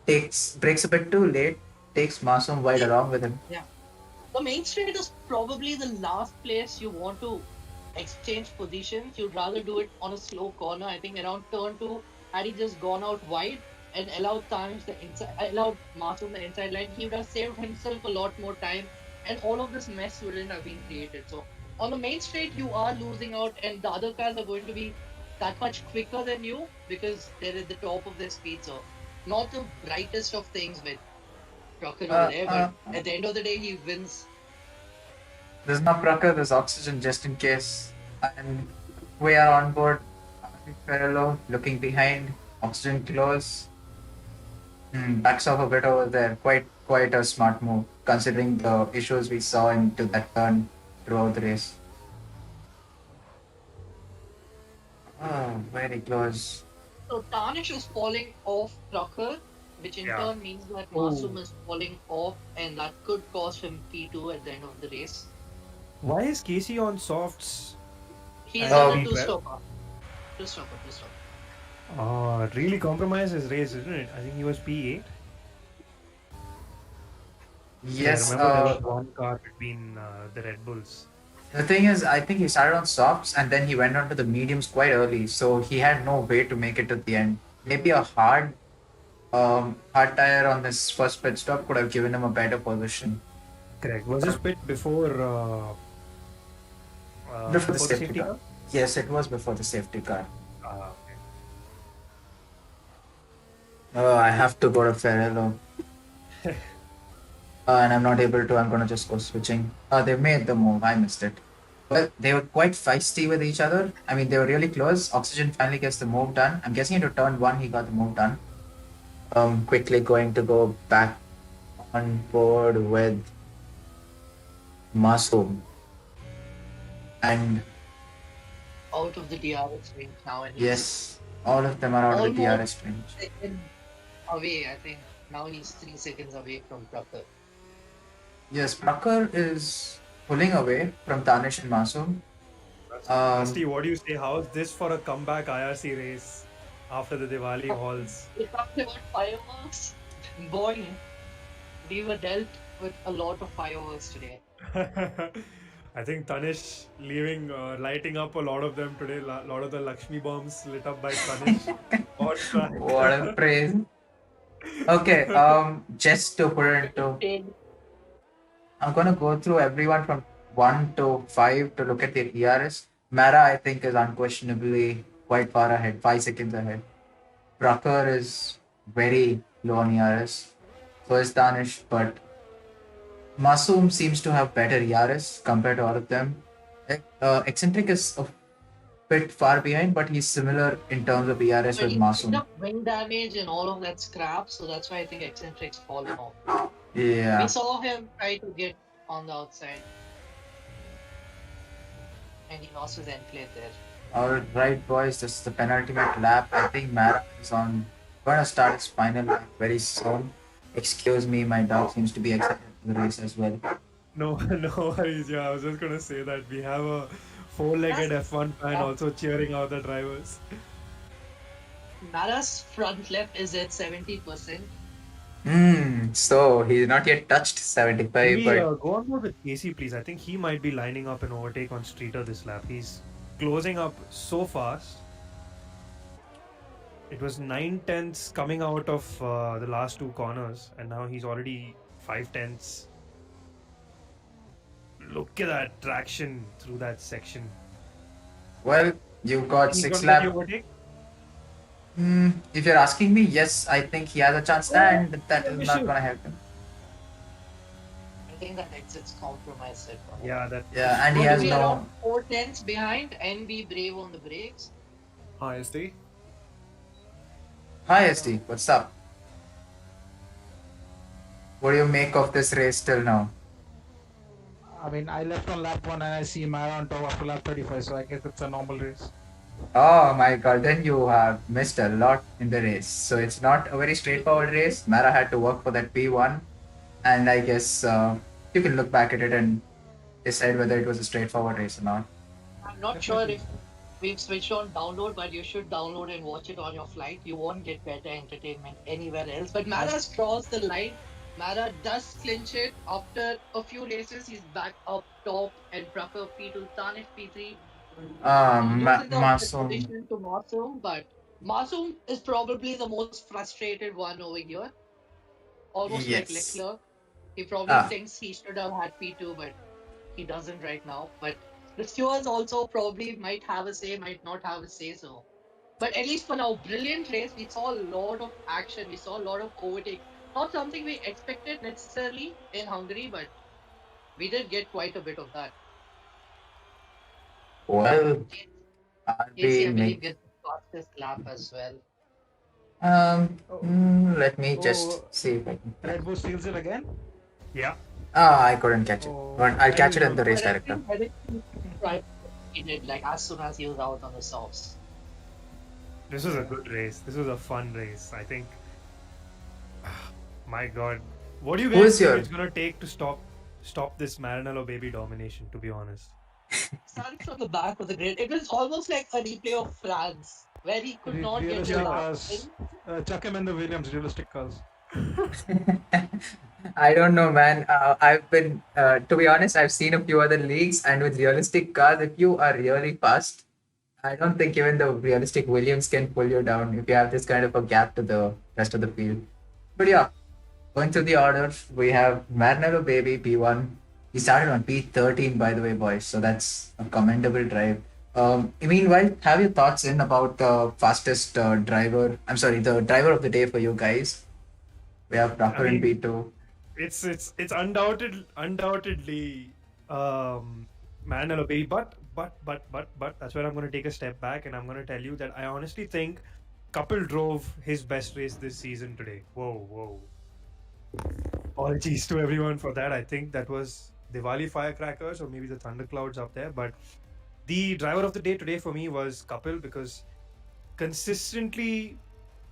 breaks a bit too late. Takes Masum wide along with him. Yeah. The main straight is probably the last place you want to exchange positions. You'd rather do it on a slow corner. I think around turn 2, had he just gone out wide and allowed Masum the inside line, he would have saved himself a lot more time, and all of this mess wouldn't have been created. So on the main straight, you are losing out, and the other cars are going to be that much quicker than you because they're at the top of their speed. So not the brightest of things with Rocket over there, but at the end of the day, he wins. There's no Brucker, there's oxygen just in case. And we are on board. Ferrello looking behind. Oxygen close. Backs off a bit over there. Quite a smart move considering the issues we saw into that turn throughout the race. Oh, very close. So Tarnish is falling off Trucker, which in Yeah. turn means that Oh. Masum is falling off, and that could cost him P2 at the end of the race. Why is Casey on softs? He's And on a P12? two-stopper. Two-stopper. It really compromised his race, isn't it? I think he was P8. Yes. I remember there was one car between the Red Bulls. The thing is, I think he started on softs and then he went on to the mediums quite early, so he had no way to make it to the end. Maybe a hard tire on this first pit stop could have given him a better position. Correct. Was this pit before Before the safety car. car? Yes, it was before the safety car. Okay. Oh, I have to go to Ferrello. And I'm not able to. I'm gonna just go switching. They made the move. I missed it. Well, they were quite feisty with each other. I mean, they were really close. Oxygen finally gets the move done. I'm guessing into turn one, he got the move done. Quickly going to go back on board with Masoom. And Out of the DRS range now, and yes, all of them are out of the Almost. DRS range. second away. I think now he's 3 seconds away from Tucker. Yes, Prakhar is pulling away from Tanish and Masoom. Rusty, what do you say? How's this for a comeback IRC race after the Diwali halls? We talked about fireworks. Boy, we were dealt with a lot of fireworks today. I think Tanish lighting up a lot of them today. A lot of the Lakshmi bombs lit up by Tanish on track. What a praise. Okay, just to put it into, I'm gonna go through everyone from 1 to 5 to look at their ERS. Mara, I think, is unquestionably quite far ahead, 5 seconds ahead. Prakhar is very low on ERS. So is Danish, but Masoom seems to have better ERS compared to all of them. Eccentric is a bit far behind, but he's similar in terms of ERS But with he picked Masoom. up wing damage and all of that scrap, so that's why I think Eccentric's fallen off. Yeah. We saw him try to get on the outside, and he lost his end plate there. Alright, boys, this is the penultimate lap. I think Mara is gonna start its final lap very soon. Excuse me, my dog seems to be excited for the race as well. No worries. Yeah, I was just gonna say that we have a four-legged F1 fan also cheering out the drivers. Mara's front left is at 70%. So he's not yet touched 75, but Go on board with Casey, please. I think he might be lining up an overtake on Streeter this lap. He's closing up so fast. It was 9/10 coming out of the last two corners, and now he's already 5/10. Look at that traction through that section. well, you got He's 6 gonna get the laps. overtake? If you're asking me, yes, I think he has a chance, and that is not gonna help him. I think that exit's compromised it. Yeah, Yeah, and he Going to has be no. around 4 tenths behind and be brave on the brakes. Hi, SD. Hi, SD, what's up? What do you make of this race till now? I mean, I left on lap 1 and I see Mara on top after lap 35, so I guess it's a normal race. Oh my god, then you have missed a lot in the race. So it's not a very straightforward race. Mara had to work for that P1, and I guess you can look back at it and decide whether it was a straightforward race or not. I'm not sure if we've switched on download, but you should download and watch it on your flight. You won't get better entertainment anywhere else. But Mara's crossed the line. Mara does clinch it. After a few races, he's back up top and Prakhar P2, Tanish P3. Masoom. Position to Masoom, but Masoom is probably the most frustrated one over here. Almost like Yes. Leclerc. He probably thinks he should have had P2, but he doesn't right now. But the stewards also probably might have a say, might not have a say. So, but at least for now, brilliant race. We saw a lot of action. We saw a lot of overtake. Not something we expected necessarily in Hungary, but we did get quite a bit of that. Well, Casey, I RB believe, make. gets the fastest lap as well. Let me just Oh. see if I can. Red Bull steals it again? Yeah. I couldn't catch it. Oh, But I'll catch it in the very race But I director. think right, he did like as soon as he was out on the softs. This was a good race. This was a fun race. I think My God, what do you Who guys is think your it's gonna take to stop this Marinello baby domination? To be honest. Starting from the back of the grid, it was almost like a replay of France, where he could not get the Realistic Yeah. lap cars. in. Chuck him in the Williams. Realistic cars. I don't know, man. I've been, to be honest, I've seen a few other leagues, and with realistic cars, if you are really fast, I don't think even the realistic Williams can pull you down if you have this kind of a gap to the rest of the field. But yeah, going through the order, we have Marinello Baby P1. He started on P13, by the way, boys. So that's a commendable drive. Meanwhile, have your thoughts in about the fastest driver? I'm sorry, the driver of the day for you guys. We have I Tucker in mean, P2. it's undoubtedly Marinello baby, but that's where I'm gonna take a step back and I'm gonna tell you that I honestly think Couple drove his best race this season today. Whoa. Apologies to everyone for that. I think that was Diwali firecrackers or maybe the thunderclouds up there. But the driver of the day today for me was Kapil because consistently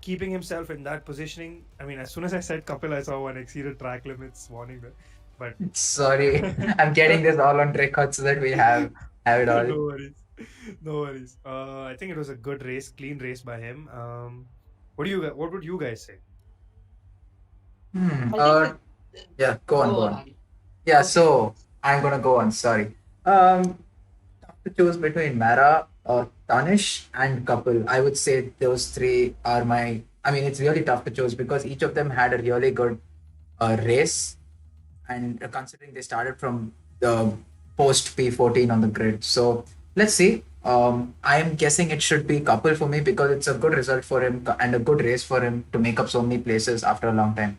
keeping himself in that positioning. I mean, as soon as I said Kapil, I saw one exceeded track limits warning there. But Sorry, I'm getting this all on record so that we have it all. no worries, no worries. I think it was a good race, clean race by him. What would you guys say? Hmm. I think that. Yeah, go on, Go go on, on. Ali. Yeah, Okay. so I'm gonna go on. Sorry. Tough to choose between Mara, Tanish, and Kapil. I would say those three are my. I mean, it's really tough to choose because each of them had a really good race, and considering they started from the post P14 on the grid. So let's see. I am guessing it should be Kapil for me because it's a good result for him and a good race for him to make up so many places after a long time.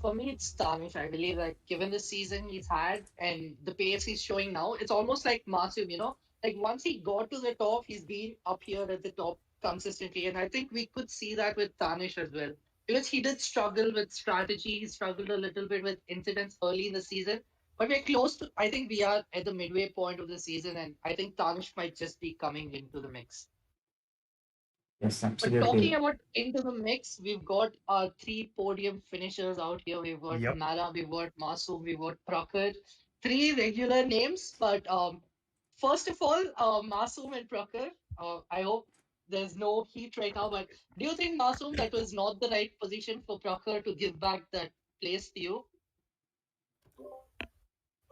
For me, it's Tanish. I believe that given the season he's had and the pace he's showing now, it's almost like Masum. Like once he got to the top, he's been up here at the top consistently. And I think we could see that with Tanish as well. Because he did struggle with strategy, he struggled a little bit with incidents early in the season. But we're close to, I think we are at the midway point of the season, and I think Tanish might just be coming into the mix. Yes, But talking absolutely. about into the mix, we've got our three podium finishers out here. We've got Yep. Mala, we've got Masoom, we've got Prakhar. Three regular names, but first of all, Masoom and Prakhar. I hope there's no heat right now, but do you think Masoom that was not the right position for Prakhar to give back that place to you?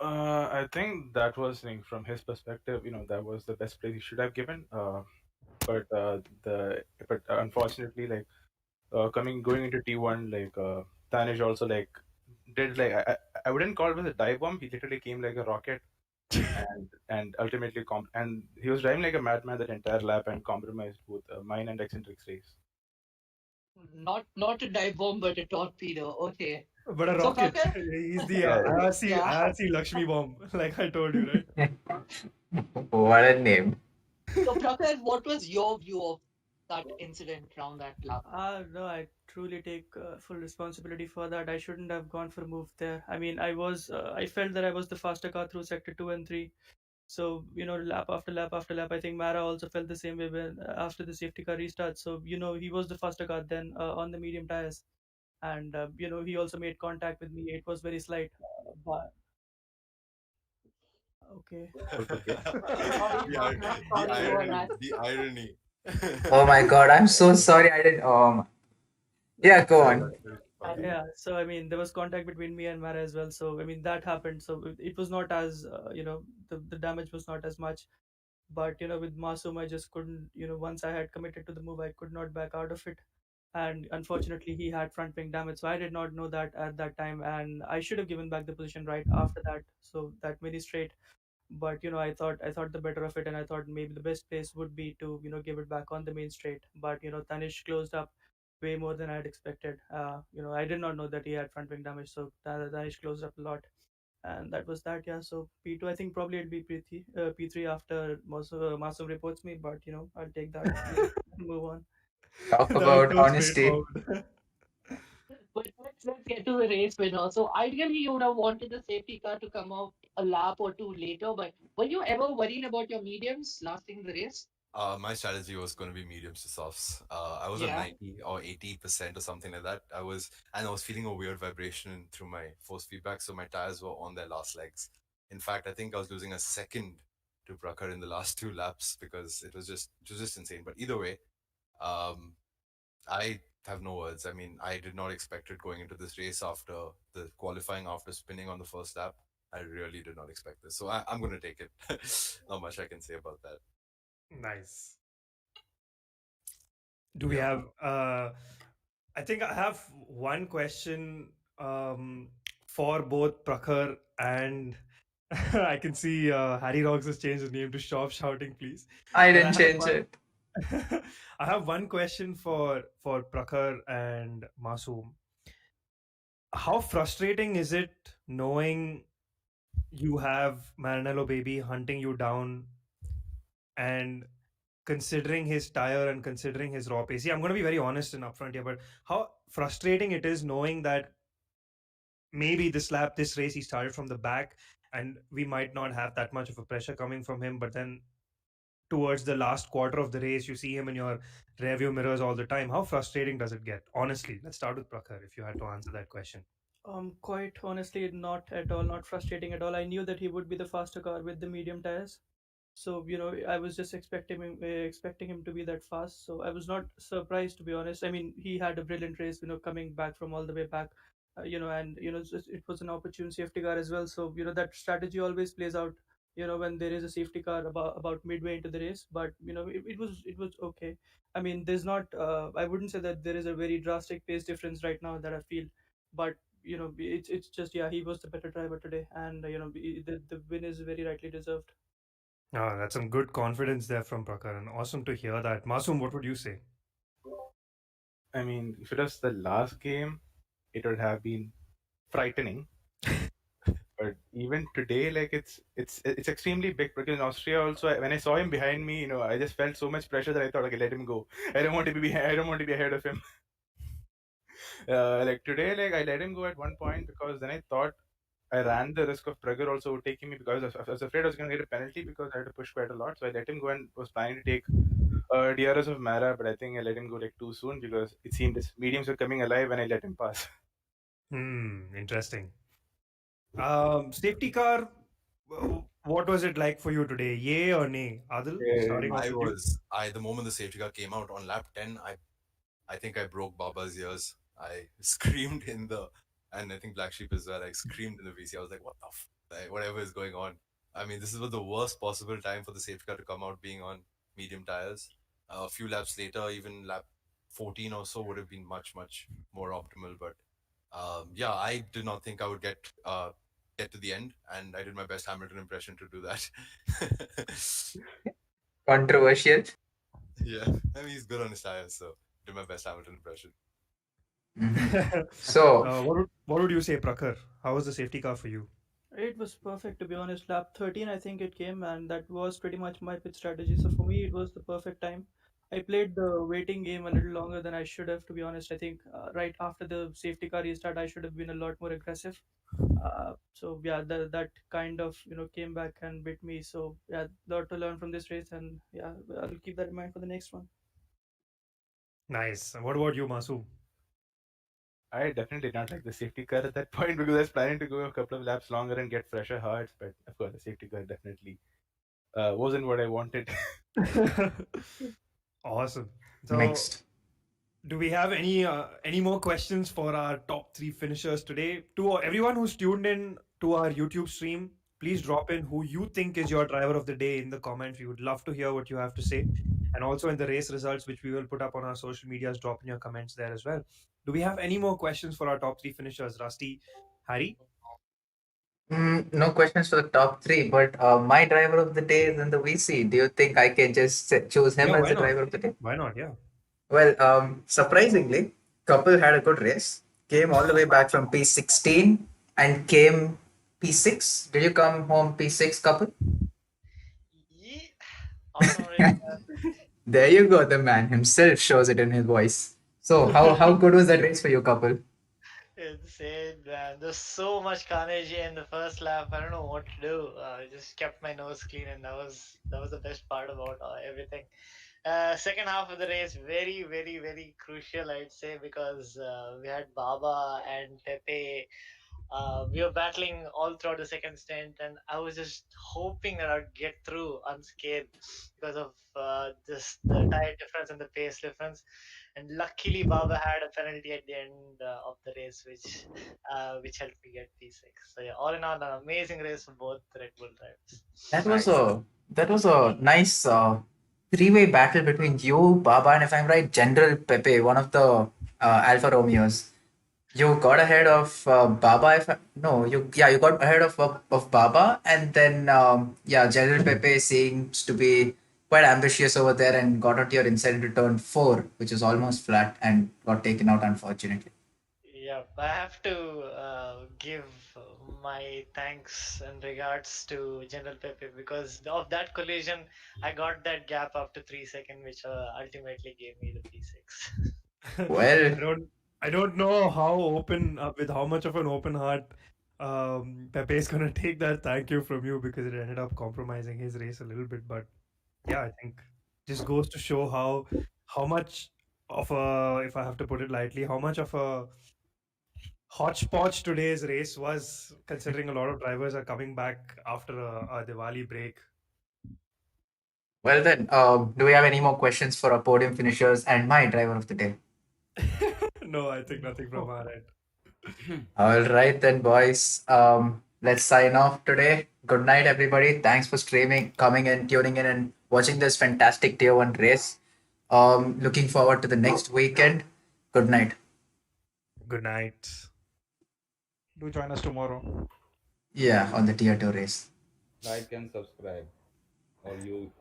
I think that was like, from his perspective, that was the best place he should have given. But unfortunately, like going into T1, like Tanish also like did like I wouldn't call it as a dive bomb. He literally came like a rocket, and ultimately and he was driving like a madman that entire lap and compromised both mine and eccentric's race. Not a dive bomb, but a torpedo. Okay. But a So rocket. Prakhar, He's the Yeah, yeah. IRC Lakshmi bomb, like I told you, right? What a name. So Prakhar, what was your view of that incident around that lap? No, I truly take full responsibility for that. I shouldn't have gone for a move there. I mean, I felt that I was the faster car through sector 2 and 3. So, lap after lap after lap, I think Mara also felt the same way when after the safety car restart. So, he was the faster car then on the medium tires. And, he also made contact with me. It was very slight. But, okay. okay. Sorry, The sorry about irony, that. the irony. Oh my God, I'm so sorry. I didn't. Yeah, go Sorry, on. sorry. Yeah, so I mean, there was contact between me and Mara as well. So I mean, that happened. So it was not as the damage was not as much. But with Masum, I just couldn't. Once I had committed to the move, I could not back out of it. And unfortunately, he had front wing damage. So I did not know that at that time, and I should have given back the position right after that. So that many straight. But I thought the better of it, and I thought maybe the best place would be to give it back on the main straight. But Tanish closed up way more than I had expected. I did not know that he had front wing damage, so Danish closed up a lot, and that was that. Yeah, so P2, I think probably it'll be P3 after Masum reports me, but I'll take that. Move on. Talk That was about so honesty. straightforward. But let's get to the race winner. So ideally, you would have wanted the safety car to come out a lap or two later. But were you ever worried about your mediums lasting the race? My strategy was going to be mediums to softs. I was at Yeah. 90 or 80% or something like that. I was feeling a weird vibration through my force feedback, so my tires were on their last legs. In fact, I think I was losing a second to Prakhar in the last two laps because it was just insane. But either way, um, I have no words. I mean, I did not expect it going into this race after the qualifying after spinning on the first lap. I really did not expect this, so I'm going to take it. Not much I can say about that. Nice. Do we Yeah. have? I think I have one question for both Prakhar and I can see Harry Rocks has changed his name to Stop Shouting, please. I But I didn't have change one. it. I have one question for Prakhar and Masoom. How frustrating is it knowing you have Maranello baby hunting you down and considering his tire and considering his raw pace? See, I'm going to be very honest and upfront here, but how frustrating it is knowing that maybe this lap, this race, he started from the back, and we might not have that much of a pressure coming from him. But then towards the last quarter of the race, you see him in your rearview mirrors all the time. How frustrating does it get? Honestly, let's start with Prakhar if you had to answer that question. Quite honestly, not at all, not frustrating at all. I knew that he would be the faster car with the medium tires. So, I was just expecting him to be that fast. So I was not surprised, to be honest. I mean, he had a brilliant race, coming back from all the way back, and it was an opportune safety car as well. So that strategy always plays out. When there is a safety car about midway into the race, but it was okay. I mean, there's not. I wouldn't say that there is a very drastic pace difference right now that I feel, but it's just, yeah, he was the better driver today, and the win is very rightly deserved. Ah, that's some good confidence there from Prakhar, and awesome to hear that. Masoom, what would you say? I mean, if it was the last game, it would have been frightening. But even today, like it's extremely big because in Austria also, when I saw him behind me, I just felt so much pressure that I thought, okay, let him go. I don't want to be behind. I don't want to be ahead of him. Like today, like I let him go at one point because then I thought I ran the risk of Prager also overtaking me because I was afraid I was going to get a penalty because I had to push quite a lot. So I let him go and was planning to take DRS of Mara, but I think I let him go like too soon because it seemed his mediums were coming alive when I let him pass. Interesting. Safety car, what was it like for you today? Yay or nay? Adil, starting off with you. The moment the safety car came out on lap 10, I think I broke Baba's ears. I screamed and I think Black Sheep as well. I screamed in the VC. I was like, what the like, whatever is going on. I mean, this is the worst possible time for the safety car to come out being on medium tires. A few laps later, even lap 14 or so would have been much, much more optimal. But yeah, I did not think I would get to the end, and I did my best Hamilton impression to do that. Controversial. Yeah, I mean, he's good on his tires, so did my best Hamilton impression. So, what would you say, Prakhar? How was the safety car for you? It was perfect, to be honest. Lap 13, I think it came, and that was pretty much my pit strategy. So for me, it was the perfect time. I played the waiting game a little longer than I should have, to be honest. I think right after the safety car restart, I should have been a lot more aggressive. So yeah, that kind of came back and bit me. So yeah, lot to learn from this race, and yeah, I'll keep that in mind for the next one. Nice. What about you, Masoom? I definitely did not like the safety car at that point because I was planning to go a couple of laps longer and get fresher hearts. But of course, the safety car definitely wasn't what I wanted. Awesome. So, mixed. do we have any more questions for our top three finishers today? To everyone who's tuned in to our YouTube stream, please drop in who you think is your driver of the day in the comments. We would love to hear what you have to say. And also in the race results, which we will put up on our social medias, drop in your comments there as well. Do we have any more questions for our top three finishers? Rusty, Harry? No questions for the top three, but my driver of the day is in the VC. Do you think I can just choose him Yeah, as why the not? driver of the day? Why not? Yeah. Well, surprisingly, Couple had a good race. Came all the way back from P16 and came P6. Did you come home P6, Couple? Yeah. Honoring. There you go. The man himself shows it in his voice. So, how good was that race for you, Couple? insane, man. There's so much carnage in the first lap. I don't know what to do. I just kept my nose clean, and that was the best part about everything. Second half of the race, very, very, very crucial, I'd say, because we had Baba and Pepe. We were battling all throughout the second stint, and I was just hoping that I'd get through unscathed because of just the tire difference and the pace difference. And luckily, Baba had a penalty at the end of the race, which helped me get P6. So yeah, all in all, an amazing race for both Red Bull drivers. That was a nice three-way battle between you, Baba, and if I'm right, General Pepe, one of the Alfa Romeos. You got ahead of Baba. No, you got ahead of Baba, and then General Pepe seems to be quite ambitious over there and got onto your inside into turn 4, which is almost flat and got taken out unfortunately. Yeah, I have to give my thanks and regards to General Pepe because of that collision. I got that gap up to 3 seconds, which ultimately gave me the P6. Well, I don't know how open with how much of an open heart Pepe is gonna take that thank you from you because it ended up compromising his race a little bit. But yeah, I think just goes to show how much of a, if I have to put it lightly, how much of a hodgepodge today's race was, considering a lot of drivers are coming back after a Diwali break. well then, do we have any more questions for our podium finishers and my driver of the day? No, I think nothing from our end. All right then, boys. Let's sign off today. Good night, everybody. Thanks for streaming, coming in, tuning in, and watching this fantastic Tier 1 race. Looking forward to the next weekend. Good night. Good night. Do join us tomorrow. Yeah, on the Tier 2 race. Like and subscribe, or you